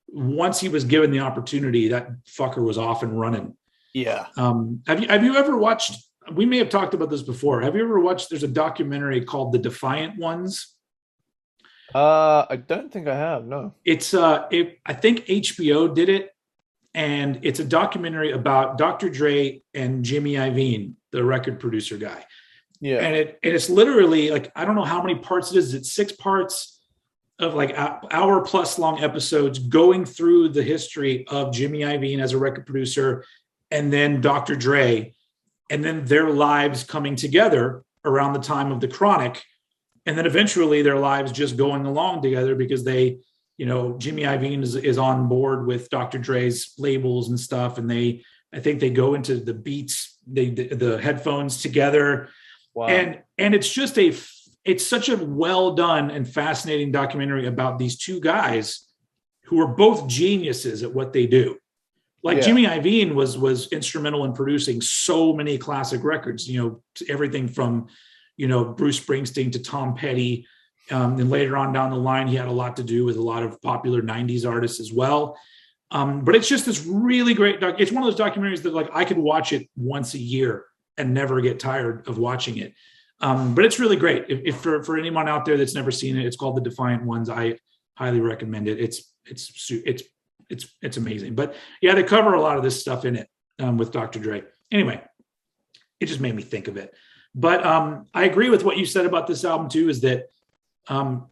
once he was given the opportunity, that fucker was off and running. Yeah. Have you ever watched? We may have talked about this before. Have you ever watched? There's a documentary called The Defiant Ones. I don't think I have, no. I think HBO did it, and it's a documentary about Dr. Dre and Jimmy Iovine, the record producer guy. Yeah. And it's literally like I don't know how many parts it is. It's 6 parts of like hour plus long episodes going through the history of Jimmy Iovine as a record producer, and then Dr. Dre, and then their lives coming together around the time of the Chronic, and then eventually their lives just going along together because Jimmy Iovine is on board with Dr. Dre's labels and stuff, and I think they go into the beats, the headphones together, Wow. and it's such a well done and fascinating documentary about these two guys who are both geniuses at what they do. Like Yeah. Jimmy Iovine was instrumental in producing so many classic records, everything from Bruce Springsteen to Tom Petty. And later on down the line, he had a lot to do with a lot of popular 90s artists as well. But it's just this really great it's one of those documentaries that like I could watch it once a year and never get tired of watching it. But it's really great. If for anyone out there that's never seen it, it's called The Defiant Ones. I highly recommend it. It's amazing. But yeah, they cover a lot of this stuff in it with Dr. Dre. Anyway, it just made me think of it. But I agree with what you said about this album too. Is that the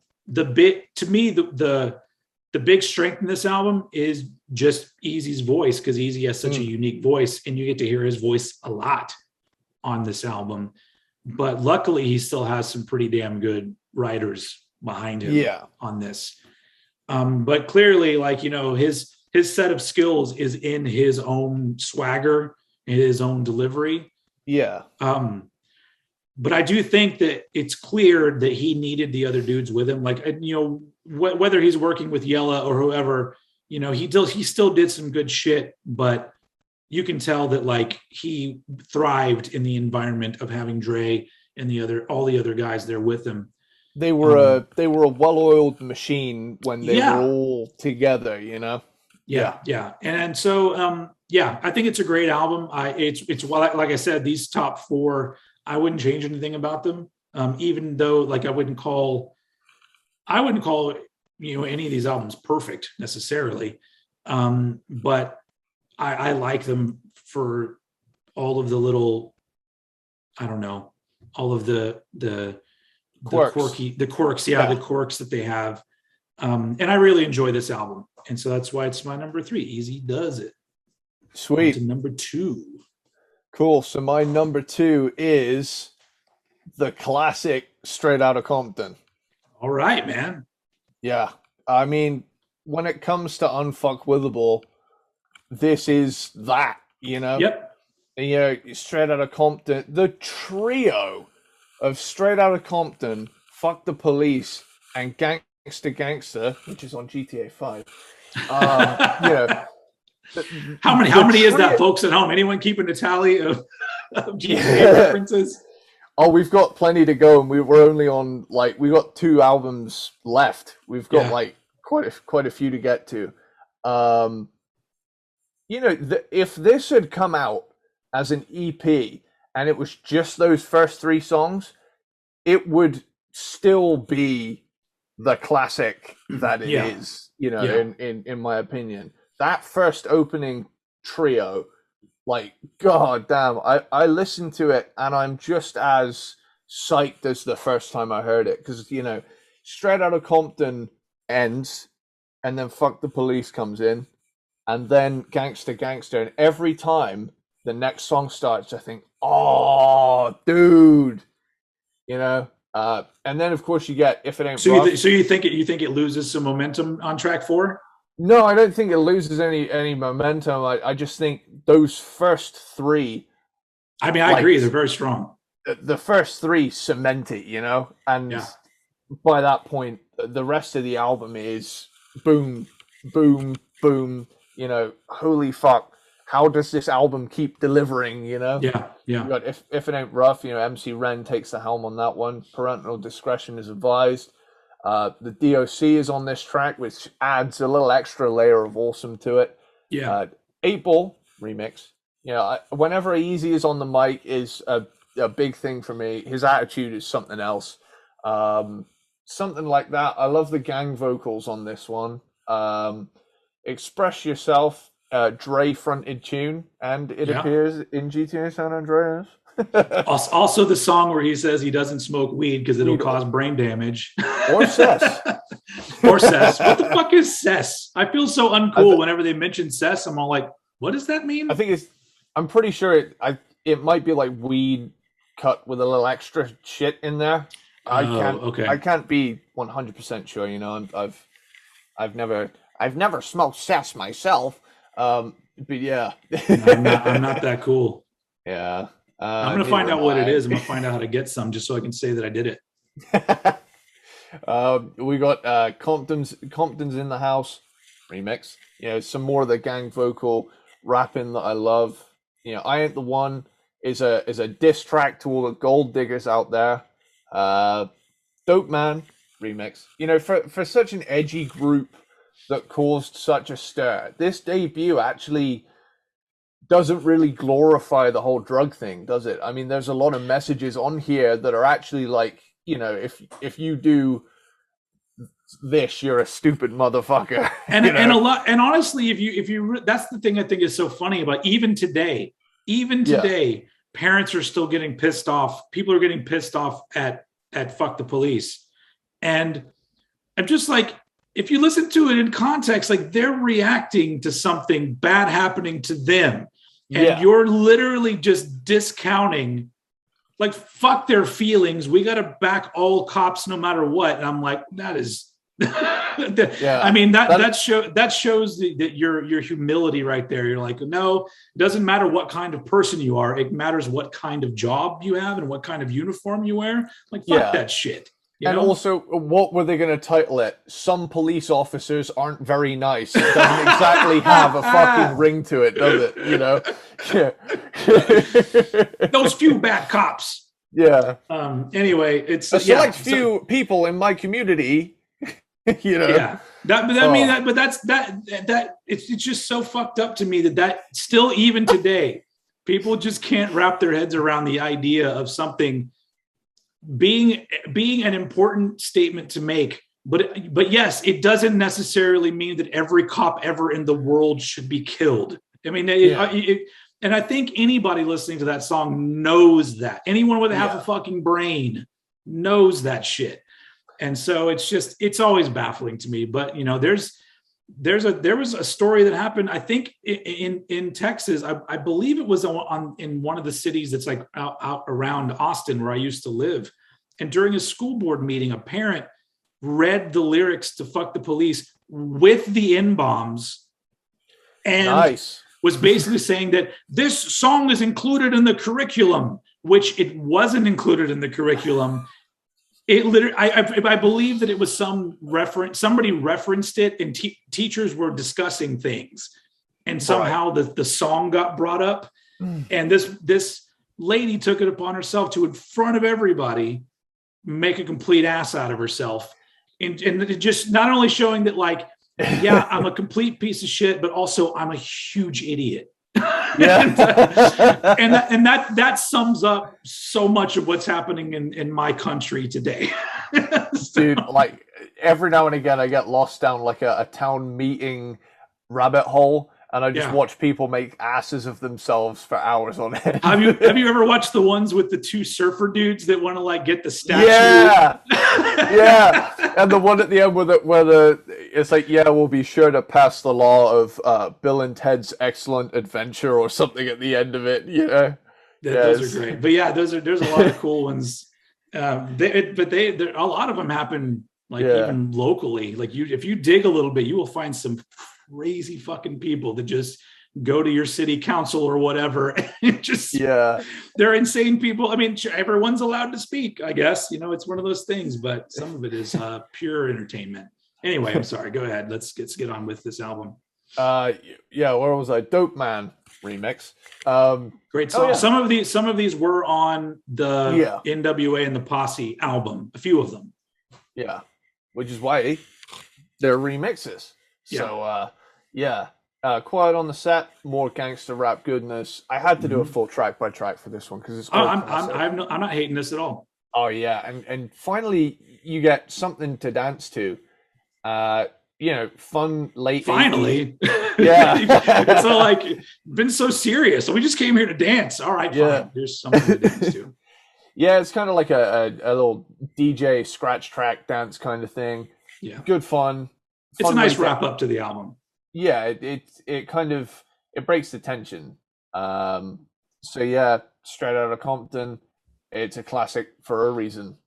big strength in this album is just Eazy's voice, because Eazy has such a unique voice, and you get to hear his voice a lot on this album. But luckily, he still has some pretty damn good writers behind him Yeah. on this. But clearly, like his set of skills is in his own swagger and his own delivery. Yeah. But I do think that it's clear that he needed the other dudes with him. Like, whether he's working with Yella or whoever, he still did some good shit, but you can tell that like he thrived in the environment of having Dre and all the other guys there with him. They were a well-oiled machine when they were Yeah. all together. Yeah. And so, yeah, I think it's a great album. It's well, like I said, these top four, I wouldn't change anything about them. Even though, like, I wouldn't call, any of these albums perfect necessarily. But I like them for all of the little, I don't know, all of the Quirks. the quirks, the quirks that they have. And I really enjoy this album. And so that's why it's my number 3. Easy does it. Sweet. On to number 2. Cool. So my number 2 is the classic Straight Outta Compton. All right, man. Yeah. I mean, when it comes to Unfuckwithable, this is that, you know? Yep. You know, Straight Outta Compton, the trio of Straight Outta Compton, Fuck the Police, and Gangsta, which is on GTA 5. How many is that, folks at home? Anyone keeping a tally of GTA references? Oh, we've got plenty to go, and we're only on we got 2 albums left. We've got quite a few to get to. If this had come out as an EP and it was just those first 3 songs, it would still be the classic that it is. In my opinion, that first opening trio. God damn, I listened to it and I'm just as psyched as the first time I heard it. Because, Straight Outta Compton ends and then Fuck the Police comes in and then Gangsta. And every time the next song starts, I think, oh, dude, and then of course you get If It Ain't Rough. So you think it loses some momentum on track 4? No, I don't think it loses any momentum. I just think those first 3. I mean, I agree. They're very strong. The first 3 cement it, and by that point, the rest of the album is boom, boom, boom. Holy fuck! How does this album keep delivering? Yeah. You got If It Ain't Rough. MC Ren takes the helm on that one. Parental discretion is advised. The DOC is on this track, which adds a little extra layer of awesome to it. 8 Ball remix. Whenever Eazy is on the mic is a big thing for me. His attitude is something else. Something like that. I love the gang vocals on this one. Express Yourself, Dre fronted tune, and it appears in GTA San Andreas. Also the song where he says he doesn't smoke weed because it'll cause brain damage. Or cess. Or cess. What the fuck is cess? I feel so uncool whenever they mention cess. I'm all like, what does that mean? I'm pretty sure it might be like weed cut with a little extra shit in there. I can't be 100% sure, I've never smoked cess myself. But yeah. I'm not that cool. Yeah. I'm going to find out what it is. I'm going to find out how to get some just so I can say that I did it. We got Compton's in the House remix. Some more of the gang vocal rapping that I love. I Ain't the One is a diss track to all the gold diggers out there. Dope Man remix. For such an edgy group that caused such a stir, this debut actually doesn't really glorify the whole drug thing, does it? I mean, there's a lot of messages on here that are actually like, if you do this, you're a stupid motherfucker. And a lot. And honestly, if you that's the thing I think is so funny about even today, parents are still getting pissed off. People are getting pissed off at Fuck the Police. And I'm just like, if you listen to it in context, like they're reacting to something bad happening to them. And you're literally just discounting, like, fuck their feelings. We got to back all cops no matter what. And I'm like, that is, I mean, that shows that your humility right there. You're like, no, it doesn't matter what kind of person you are. It matters what kind of job you have and what kind of uniform you wear. Like, fuck that shit. Also, what were they going to title it? Some police officers aren't very nice. It doesn't exactly have a fucking ring to it, does it? Those few bad cops. Yeah. Anyway, it's a select few people in my community. But it's just so fucked up to me that still even today, people just can't wrap their heads around the idea of something being an important statement to make. But yes, it doesn't necessarily mean that every cop ever in the world should be killed. I mean, and I think anybody listening to that song knows that. Anyone with half a fucking brain knows that shit. And so it's always baffling to me. But you know, there was a story that happened, I think in Texas. I believe it was in one of the cities that's like out around Austin where I used to live. And during a school board meeting, a parent read the lyrics to "Fuck the Police" with the N-bombs, and was basically saying that this song is included in the curriculum, which it wasn't included in the curriculum. It literally, I believe that it was some reference. Somebody referenced it, and teachers were discussing things, and somehow the song got brought up, and this lady took it upon herself to, in front of everybody, make a complete ass out of herself, and just not only showing that, like, yeah, I'm a complete piece of shit, but also I'm a huge idiot. Yeah. and that sums up so much of what's happening in my country today. Dude, like every now and again I get lost down like a town meeting rabbit hole, and I just watch people make asses of themselves for hours on end. Have you ever watched the ones with the two surfer dudes that want to like get the statue? Yeah. And the one at the end where it's like, yeah, we'll be sure to pass the law of Bill and Ted's Excellent Adventure or something at the end of it, you know? Those are great. But yeah, there's a lot of cool ones. A lot of them happen like even locally. Like if you dig a little bit, you will find some crazy fucking people that just go to your city council or whatever and just they're insane people. I mean, everyone's allowed to speak, I guess, you know, it's one of those things, but some of it is pure entertainment. Anyway, I'm sorry, go ahead, let's get on with this album. Where was I? Dope Man remix. Great song. Some of these were on the N.W.A. and the Posse album, a few of them, which is why they're remixes. So Quiet on the Set, more gangster rap goodness. I had to do a full track by track for this one because it's. I'm not hating this at all. Oh yeah, and finally you get something to dance to. You know, fun late. Finally, 80s. It's all like been so serious. So we just came here to dance. All right, fine. There's something to dance to. Yeah, it's kind of like a little DJ scratch track dance kind of thing. Yeah, good fun. It's a nice wrap up to the album. Yeah, it kind of breaks the tension. So yeah, Straight Outta Compton, it's a classic for a reason.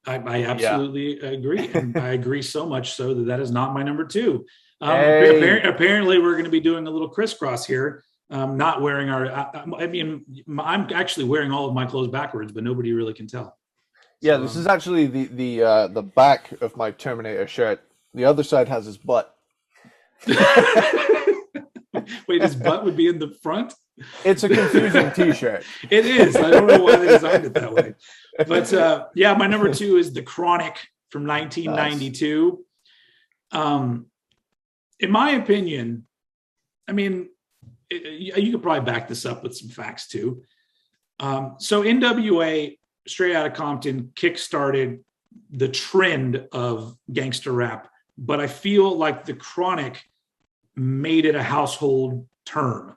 I absolutely agree, and I agree so much so that is not my number two. Apparently, we're going to be doing a little crisscross here. Not wearing I'm actually wearing all of my clothes backwards, but nobody really can tell. Yeah, this is actually the back of my Terminator shirt. The other side has his butt. Wait, his butt would be in the front? It's a confusing T-shirt. It is. I don't know why they designed it that way. But my number two is The Chronic from 1992. In my opinion, I mean, you could probably back this up with some facts too. So N.W.A. Straight Outta Compton kickstarted the trend of gangster rap, but I feel like The Chronic made it a household term.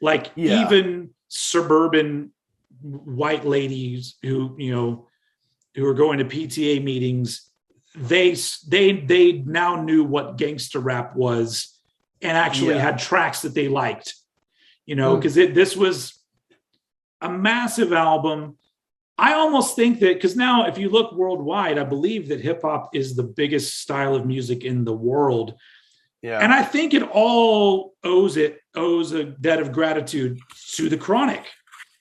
Like even suburban white ladies who are going to PTA meetings, they now knew what gangster rap was and actually had tracks that they liked, because this was a massive album. I almost think that because now if you look worldwide, I believe that hip hop is the biggest style of music in the world. Yeah. And I think it all owes a debt of gratitude to The Chronic.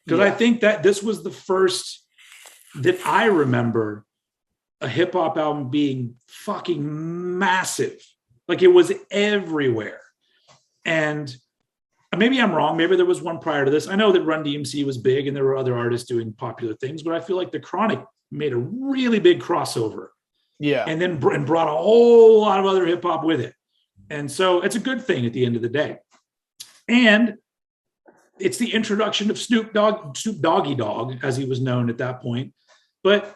Because I think that this was the first that I remember a hip hop album being fucking massive. Like it was everywhere. And maybe I'm wrong. Maybe there was one prior to this. I know that Run DMC was big and there were other artists doing popular things, but I feel like The Chronic made a really big crossover Yeah. and then and brought a whole lot of other hip hop with it. And so it's a good thing at the end of the day. And it's the introduction of Snoop Doggy Dogg, as he was known at that point. But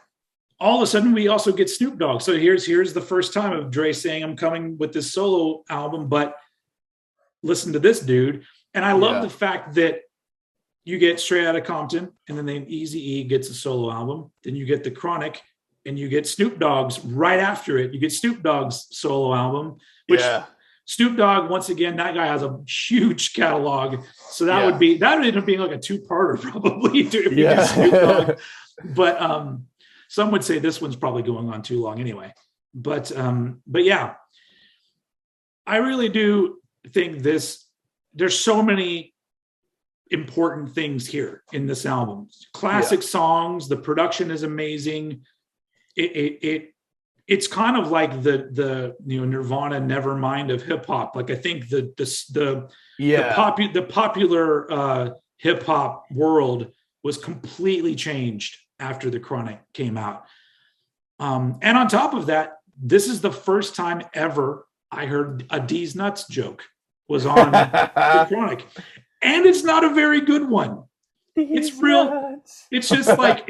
all of a sudden, we also get Snoop Dogg. So here's the first time of Dre saying, I'm coming with this solo album, but listen to this dude. And I love the fact that you get Straight Outta Compton, and then Eazy-E gets a solo album. Then you get The Chronic, and you get Snoop Dogg's right after it. You get Snoop Dogg's solo album, which Snoop Dogg, once again, that guy has a huge catalog. So that would end up being like a two-parter probably if you get Snoop Dogg. But some would say this one's probably going on too long anyway. But yeah, I really do think there's so many important things here in this album. Classic songs, the production is amazing. It's kind of like the Nirvana Nevermind of hip hop. Like I think the popular hip hop world was completely changed after The Chronic came out. And on top of that, this is the first time ever I heard a D's Nuts joke was on The Chronic. And it's not a very good one. It's real. Nuts. It's just like,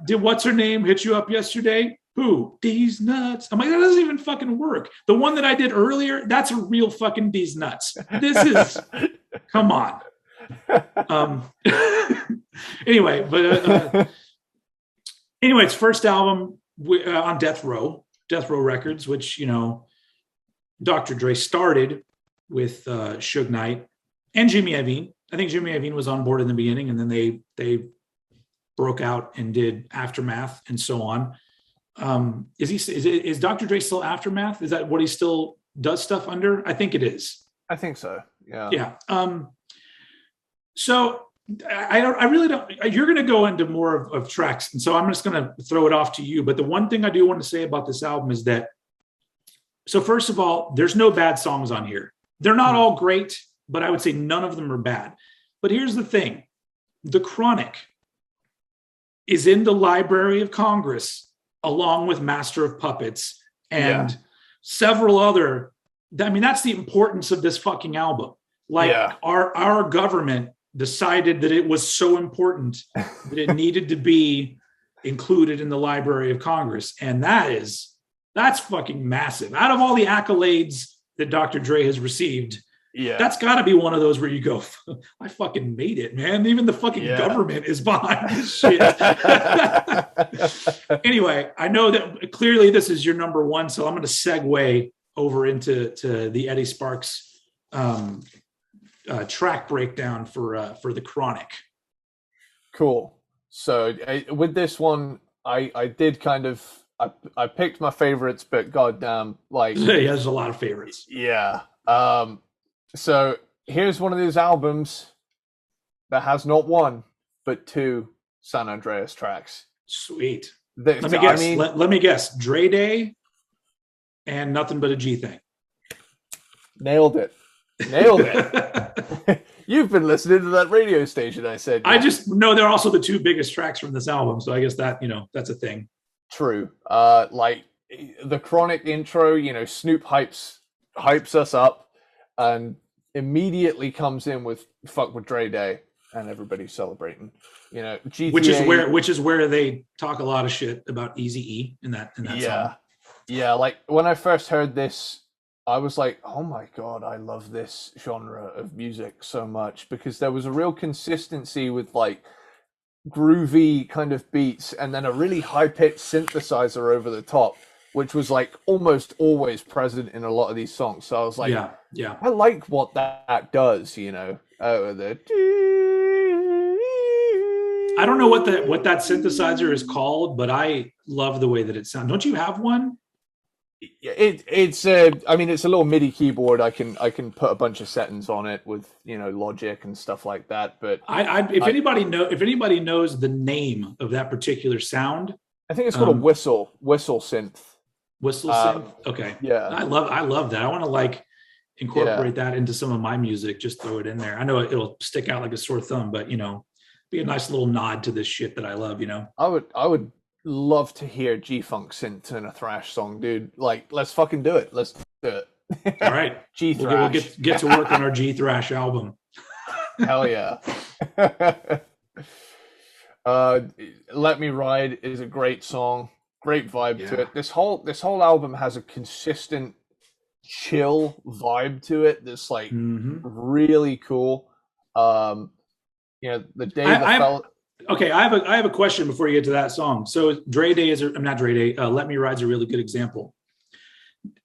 did what's her name hit you up yesterday? Who? D's Nuts. I'm like, that doesn't even fucking work. The one that I did earlier, that's a real fucking D's Nuts. This is, come on. Anyway, it's first album on Death Row Records, which, Dr. Dre started with Suge Knight and Jimmy Iovine. I think Jimmy Iovine was on board in the beginning, and then they broke out and did Aftermath and so on. Is Dr. Dre still Aftermath? Is that what he still does stuff under? I think it is. I think so. Yeah. Yeah. So I really don't. You're going to go into more of tracks, and so I'm just going to throw it off to you. But the one thing I do want to say about this album is that, so first of all, there's no bad songs on here. They're not all great, but I would say none of them are bad. But here's the thing: The Chronic is in the Library of Congress along with Master of Puppets and several other. I mean, that's the importance of this fucking album. Like our government decided that it was so important that it needed to be included in the Library of Congress. And that's fucking massive. Out of all the accolades that Dr. Dre has received, that's got to be one of those where you go, I fucking made it, man. Even the fucking government is behind this shit. Anyway, I know that clearly this is your number one, so I'm going to segue over into the Eddie Sparxx track breakdown for The Chronic. Cool. So with this one, I did kind of I picked my favorites, but goddamn, like he has a lot of favorites. Yeah. So here's one of these albums that has not one but two San Andreas tracks. Sweet. Let me guess. Let me guess. Dre Day and Nothing But a G Thing. Nailed it. You've been listening to that radio station, I said. I just know they're also the two biggest tracks from this album, so I guess that, that's a thing. True. Like the Chronic intro, Snoop hypes us up and immediately comes in with Fuck with Dre Day and everybody's celebrating. GTA, which is where they talk a lot of shit about Eazy-E in that song. Yeah, like when I first heard this, I was like, oh my God, I love this genre of music so much, because there was a real consistency with like groovy kind of beats and then a really high-pitched synthesizer over the top, which was like almost always present in a lot of these songs. So I was like, yeah. I like what that does, I don't know what that synthesizer is called, but I love the way that it sounds. Don't you have one? It's a little MIDI keyboard. I can put a bunch of settings on it with Logic and stuff like that. But if anybody knows the name of that particular sound, I think it's called a whistle synth. Whistle synth. Okay. Yeah. I love that. I want to like incorporate that into some of my music. Just throw it in there. I know it'll stick out like a sore thumb, but be a nice little nod to this shit that I love. I would love to hear G-Funk synth in a thrash song, dude. Like, let's fucking do it. Let's do All it. right. We'll G-thrash. get to work on our G Thrash album. Hell yeah. uh, Let Me Ride is a great song. Great vibe to Yeah. it. This whole album has a consistent chill vibe to it that's like Hmm. really cool. Um, the day the I fella. Okay, I have a question before you get to that song. So Dre Day is, I'm not Dre Day. Let Me Ride's a really good example.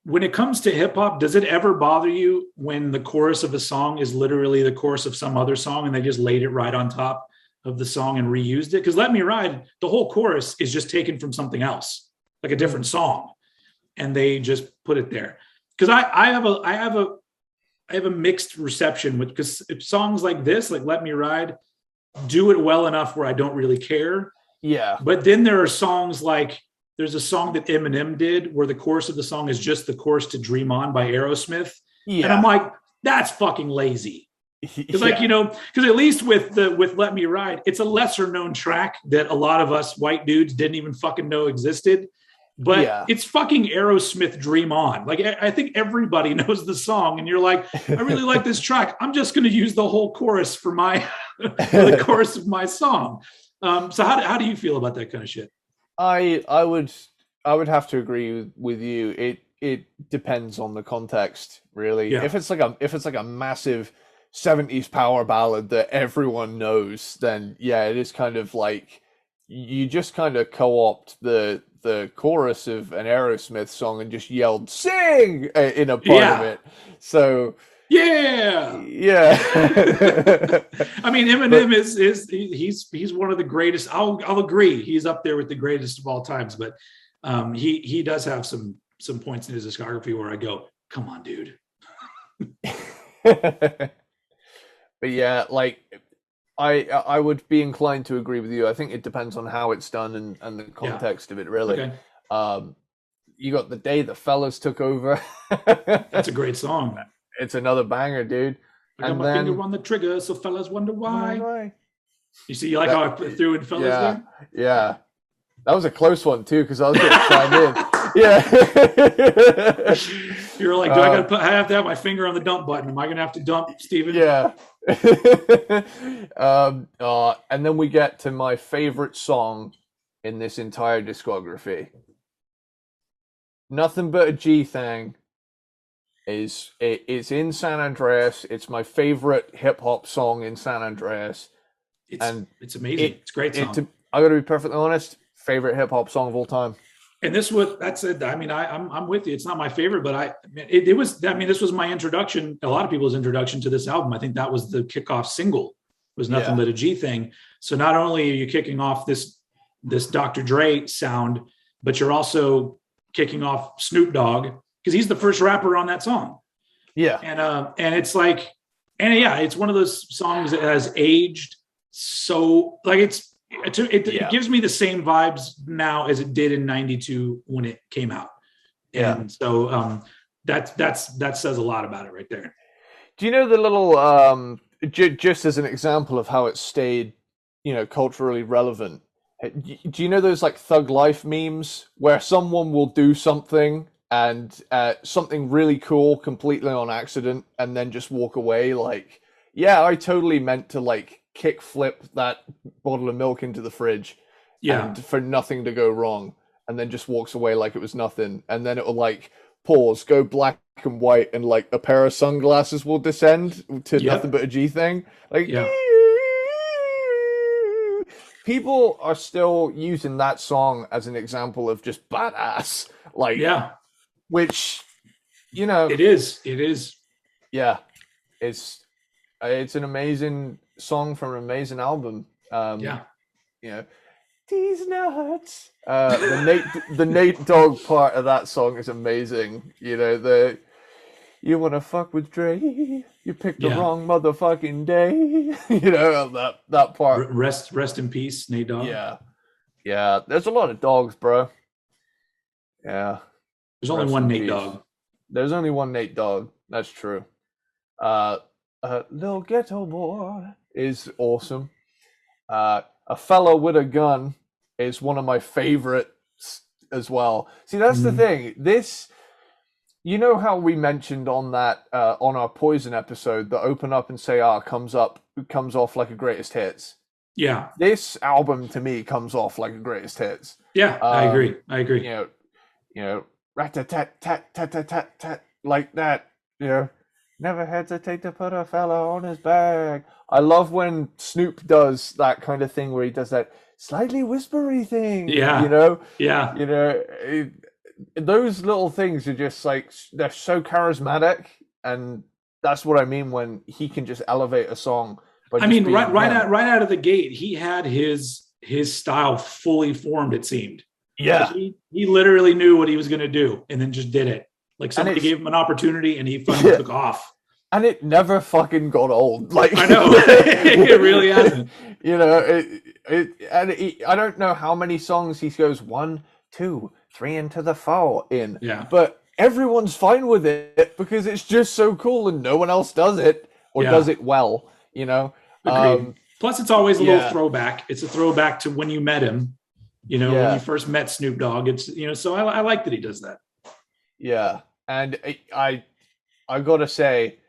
When it comes to hip hop, does it ever bother you when the chorus of a song is literally the chorus of some other song and they just laid it right on top of the song and reused it? Because Let Me Ride, the whole chorus is just taken from something else, like a different song, and they just put it there. Because I have a mixed reception with, because songs like this, like Let Me Ride, do it well enough where I don't really care. Yeah, But then there are songs like, there's a song that Eminem did where the chorus of the song is just the chorus to Dream On by Aerosmith. And I'm yeah, like, that's fucking lazy. Because like, yeah, because at least with Let Me Ride, it's a lesser known track that a lot of us white dudes didn't even fucking know existed. But yeah. it's fucking Aerosmith Dream On. Like I think everybody knows the song, and you're like, I really like this track. I'm just going to use the whole chorus for my for the chorus of my song. So how do you feel about that kind of shit? I would have to agree with you. It depends on the context, really. Yeah, If it's like a massive 70s power ballad that everyone knows, then yeah, it is kind of like you just kind of co-opt the chorus of an Aerosmith song and just yelled "sing" in a part of yeah, it. So yeah. yeah. I mean, But Eminem is he's one of the greatest. I'll agree. He's up there with the greatest of all times. But he does have some points in his discography where I go, come on, dude. but yeah, like I would be inclined to agree with you. I think it depends on how it's done and the Yeah. context of it, really. Okay. Um, you got The Day the Fellas Took Over. That's a great song. It's another banger, dude. I got And my finger then on the trigger, so fellas wonder why. right. You see, you like how That I threw in fellas yeah, there? yeah. That was a close one too, because I was gonna chime in. Yeah. You're like, do I have to have my finger on the dump button? Am I gonna have to dump Steven? Yeah. And then we get to my favorite song in this entire discography. Nothing But a G Thing it's in San Andreas. It's my favorite hip hop song in San Andreas, and It's amazing. it It's a great it song. I gotta be perfectly honest, favorite hip hop song of all time. And this was that's it. I mean, I'm with you. It's not my favorite, but it was. I mean, this was my introduction. A lot of people's introduction to this album. I think that was the kickoff single. Was Nothing Yeah, But a G Thing. So not only are you kicking off this Dr. Dre sound, but you're also kicking off Snoop Dogg because he's the first rapper on that song. yeah, And it's like, and yeah, it's one of those songs that has aged so like it yeah, gives me the same vibes now as it did in 92 when it came out. yeah. And so that says a lot about it right there. Do you know the little just as an example of how it stayed, culturally relevant? Do you know those like thug life memes where someone will do something and something really cool completely on accident and then just walk away like, yeah, I totally meant to like kick flip that bottle of milk into the fridge Yeah. and for nothing to go wrong, and then just walks away like it was nothing, and then it'll like pause, go black and white, and like a pair of sunglasses will descend to Nothing Yep. But a G Thing. Like Yeah. people are still using that song as an example of just badass, like Yeah. which you know, It is. It is. yeah, it's it's an amazing song from an amazing album. Yeah. You know, these nuts. The Nate Dogg part of that song is amazing. The you wanna fuck with Dre, you picked the Yeah. wrong motherfucking day. That part. Rest in peace, Nate Dogg. Yeah, yeah. There's a lot of dogs, bro. Yeah, There's only rest one in Nate peace. Dogg. There's only one Nate Dogg. That's true. Uh, Little Ghetto Boy is awesome. A Fella with a Gun is one of my favorites as well. See, that's the thing. This, you know how we mentioned on that on our Poison episode, the Open Up and Say Ah comes off like a greatest hits. Yeah. This album to me comes off like a greatest hits. Yeah, I agree. You know, rat-tat-tat-tat-tat-tat-tat, like that. You know, never hesitate to put a fella on his back. I love when Snoop does that kind of thing where he does that slightly whispery thing. Yeah. You know? Yeah. You know, those little things are just like, they're so charismatic, and that's what I mean when he can just elevate a song. I mean, right out of the gate, he had his style fully formed, it seemed. Yeah. Like he literally knew what he was going to do and then just did it. Like somebody gave him an opportunity and he fucking took off. And it never fucking got old. Like, I know. It really hasn't. You know, I don't know how many songs he goes 1, 2, 3 into the 4 in. Yeah. But everyone's fine with it because it's just so cool and no one else does it or does it well, you know? Plus, it's always a little throwback. It's a throwback to when you met him, you know, when you first met Snoop Dogg. It's, you know, so I like that he does that. Yeah. And I gotta say,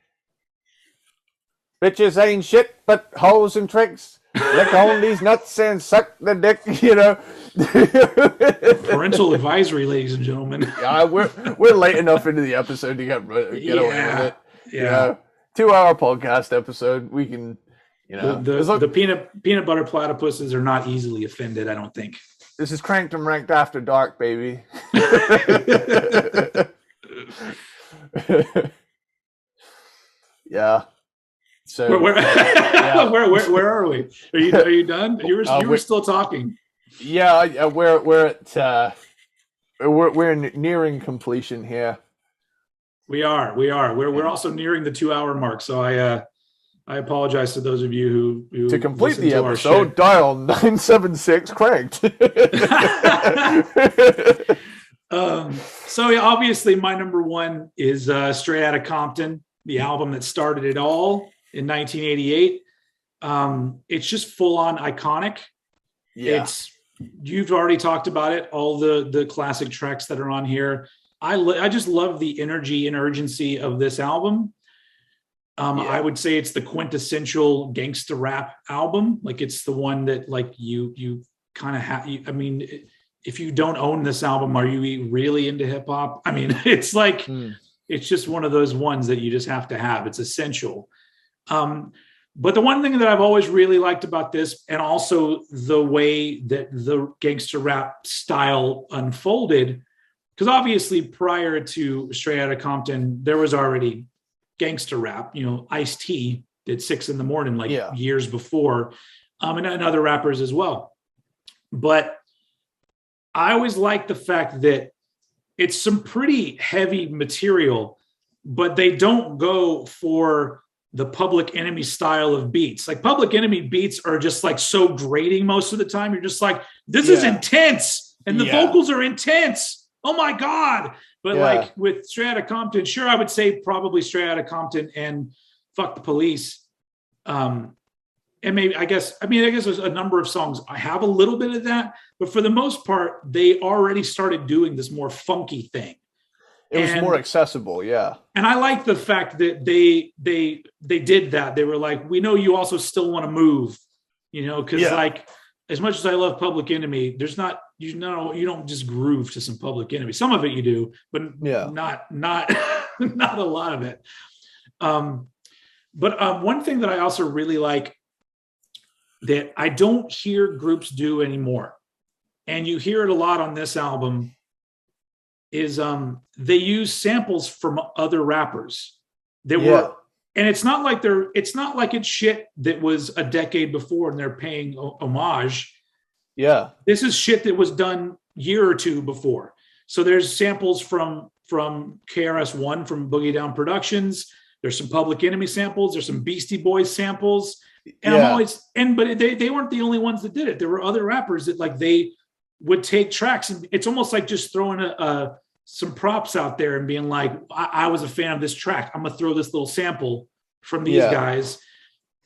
bitches ain't shit but hoes and tricks. Lick on these nuts and suck the dick, you know. Parental advisory, ladies and gentlemen. We're late enough into the episode to get away with it. Yeah. You know, 2-hour podcast episode. We can, you know, the peanut butter platypuses are not easily offended, I don't think. This is Cranked and Ranked After Dark, baby. Yeah. So where are we? Are you done? You were still talking. Yeah, we're at we're nearing completion here. We are. We're also nearing the 2-hour mark. So I apologize to those of you who to complete the episode, dial 976 Cranked. So obviously my number one is Straight Outta Compton, the album that started it all in 1988. It's just full on iconic. Yeah. You've already talked about it, all the classic tracks that are on here. I just love the energy and urgency of this album. I would say it's the quintessential gangsta rap album. Like it's the one that like you kind of have. I mean, if you don't own this album, are you really into hip hop? I mean, it's like it's just one of those ones that you just have to have. It's essential. But the one thing that I've always really liked about this, and also the way that the gangster rap style unfolded, because obviously prior to Straight Outta Compton, there was already gangster rap. You know, Ice-T did 6 in the Morning years before, and other rappers as well. But I always like the fact that it's some pretty heavy material, but they don't go for the Public Enemy style of beats. Like Public Enemy beats are just like so grating most of the time. You're just like, this is intense. And the vocals are intense. Oh my God. But like with Straight Outta Compton, sure, I would say probably Straight Outta Compton and Fuck the Police. And maybe, I guess there's a number of songs. I have a little bit of that, but for the most part, they already started doing this more funky thing. It was more accessible, yeah. And I like the fact that they did that. They were like, we know you also still want to move, you know, because like as much as I love Public Enemy, there's not, you know, you don't just groove to some Public Enemy. Some of it you do, but not not a lot of it. But one thing that I also really like that I don't hear groups do anymore, and you hear it a lot on this album, is they use samples from other rappers that were, and it's not like it's shit that was a decade before and they're paying homage. Yeah, this is shit that was done year or two before. So there's samples from KRS-One, from Boogie Down Productions. There's some Public Enemy samples. There's some Beastie Boys samples. And I'm always, but they weren't the only ones that did it. There were other rappers that like they would take tracks, and it's almost like just throwing some props out there and being like, I was a fan of this track. I'm gonna throw this little sample from these guys.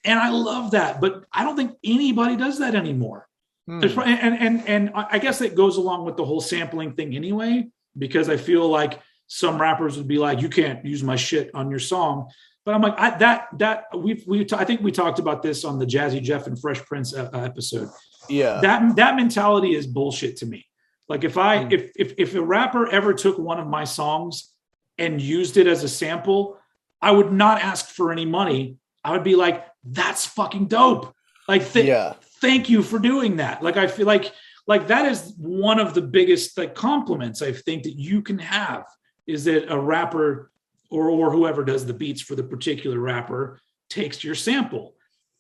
And I love that, but I don't think anybody does that anymore. And I guess it goes along with the whole sampling thing anyway, because I feel like some rappers would be like, you can't use my shit on your song. But I'm like, I think we talked about this on the Jazzy Jeff and Fresh Prince episode. Yeah. That mentality is bullshit to me. Like if a rapper ever took one of my songs and used it as a sample, I would not ask for any money. I would be like, that's fucking dope. Like, thank you for doing that. Like, I feel like that is one of the biggest like compliments I think that you can have, is that a rapper or whoever does the beats for the particular rapper takes your sample.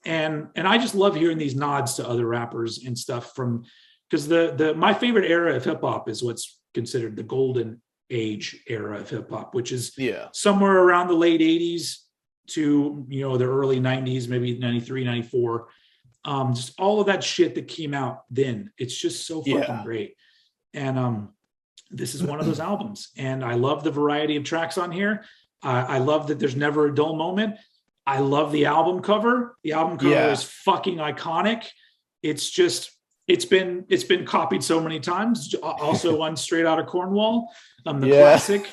And I just love hearing these nods to other rappers and stuff from, because my favorite era of hip hop is what's considered the golden age era of hip hop, which is somewhere around the late 80s to, the early 90s, maybe 93, 94. Just all of that shit that came out then. It's just so fucking great. And this is one of those albums. And I love the variety of tracks on here. I love that there's never a dull moment. I love the album cover. The album cover is fucking iconic. It's just, it's been copied so many times. Also on Straight Outta Cornwall, the classic.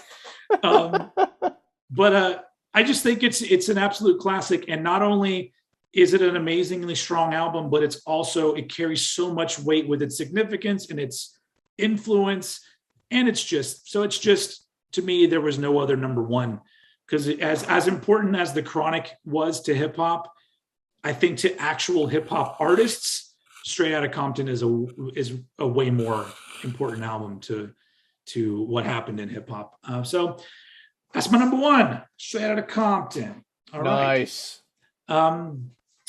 But I just think it's an absolute classic. And not only is it an amazingly strong album, but it carries so much weight with its significance and its influence. And it's just, to me, there was no other number one. Because as important as The Chronic was to hip hop, I think to actual hip hop artists, Straight Outta Compton is a way more important album to what happened in hip hop. So that's my number one, Straight Outta Compton. All right. Nice.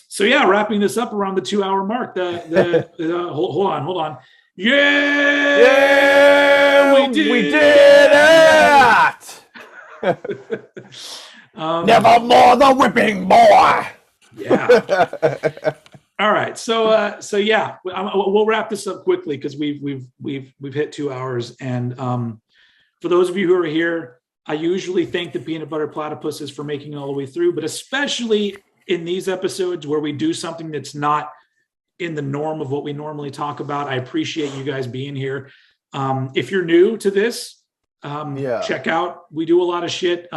So yeah, wrapping this up around the 2-hour mark. Hold on. Yeah, we did it. Never more the whipping boy. Yeah. All right. So yeah, we'll wrap this up quickly because we've hit 2 hours. And for those of you who are here, I usually thank the Peanut Butter Platypuses for making it all the way through, but especially in these episodes where we do something that's not in the norm of what we normally talk about. I appreciate you guys being here. If you're new to this, check out, we do a lot of shit.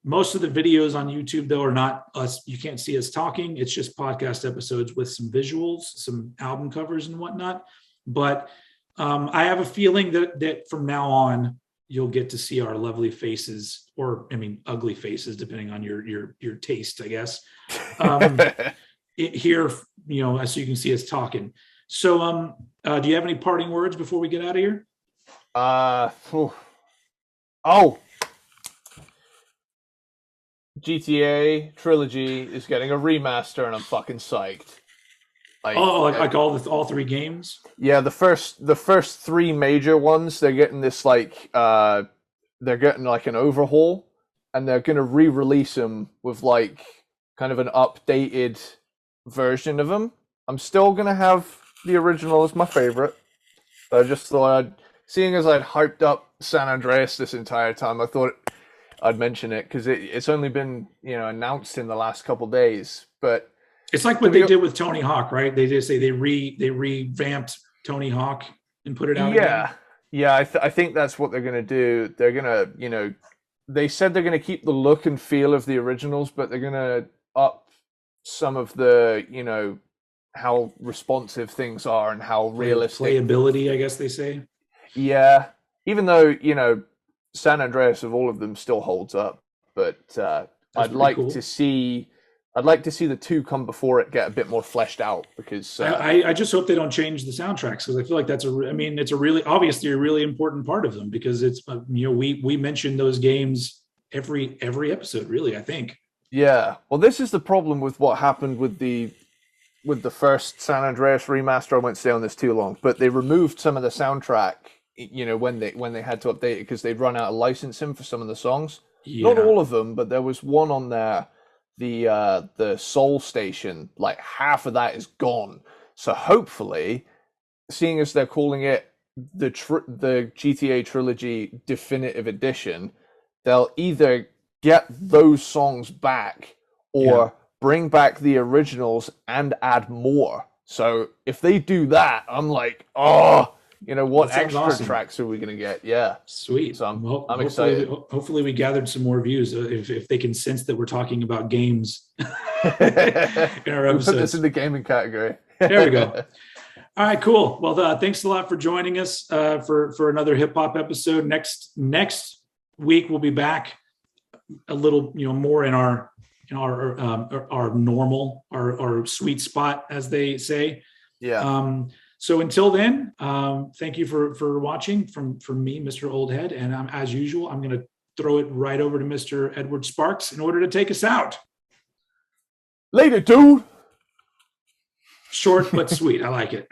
Most of the videos on YouTube though are not us. You can't see us talking. It's just podcast episodes with some visuals, some album covers and whatnot. But I have a feeling that from now on, you'll get to see our lovely faces, or ugly faces, depending on your taste, I guess. Here, so you can see us talking. So, do you have any parting words before we get out of here? GTA Trilogy is getting a remaster, and I'm fucking psyched. Like all three games? Yeah, the first three major ones, they're getting this they're getting like an overhaul, and they're gonna re-release them with like kind of an updated version of them. I'm still gonna have the original as my favorite, but I just thought seeing as I'd hyped up San Andreas this entire time, I thought I'd mention it because it's only been announced in the last couple days. But it's like what they did with Tony Hawk, right? They just say they revamped Tony Hawk and put it out again. Yeah, I think that's what they're gonna do. They're gonna they said they're gonna keep the look and feel of the originals, but they're gonna up some of the how responsive things are and how realistic playability, I guess they say. Yeah, even though San Andreas of all of them still holds up, but I'd like to see the two come before it get a bit more fleshed out, because I just hope they don't change the soundtracks, because I feel like it's a really obviously a really important part of them, because it's we mention those games every episode, really, I think. Yeah, well, this is the problem with what happened with the first San Andreas remaster. I won't stay on this too long, but they removed some of the soundtrack when they had to update it because they'd run out of licensing for some of the songs. Not all of them, but there was one on there, the Soul Station, like half of that is gone. So hopefully, seeing as they're calling it the GTA Trilogy Definitive Edition, they'll either get those songs back or bring back the originals and add more. So if they do that, I'm like, oh, what That sounds extra awesome. tracks are we gonna get? Yeah. Sweet. So I'm Hopefully, excited. hopefully we gathered some more views if they can sense that we're talking about games in our We put this episodes. in the gaming category. There we go. All right, cool. Well, thanks a lot for joining us for another hip hop episode. Next week we'll be back a little more in our normal our sweet spot, as they say. Yeah. So until then, thank you for watching from me, Mr. Oldhead, and as usual, I'm going to throw it right over to Mr. Edward Sparxx in order to take us out. Later, dude. Short but sweet. I like it.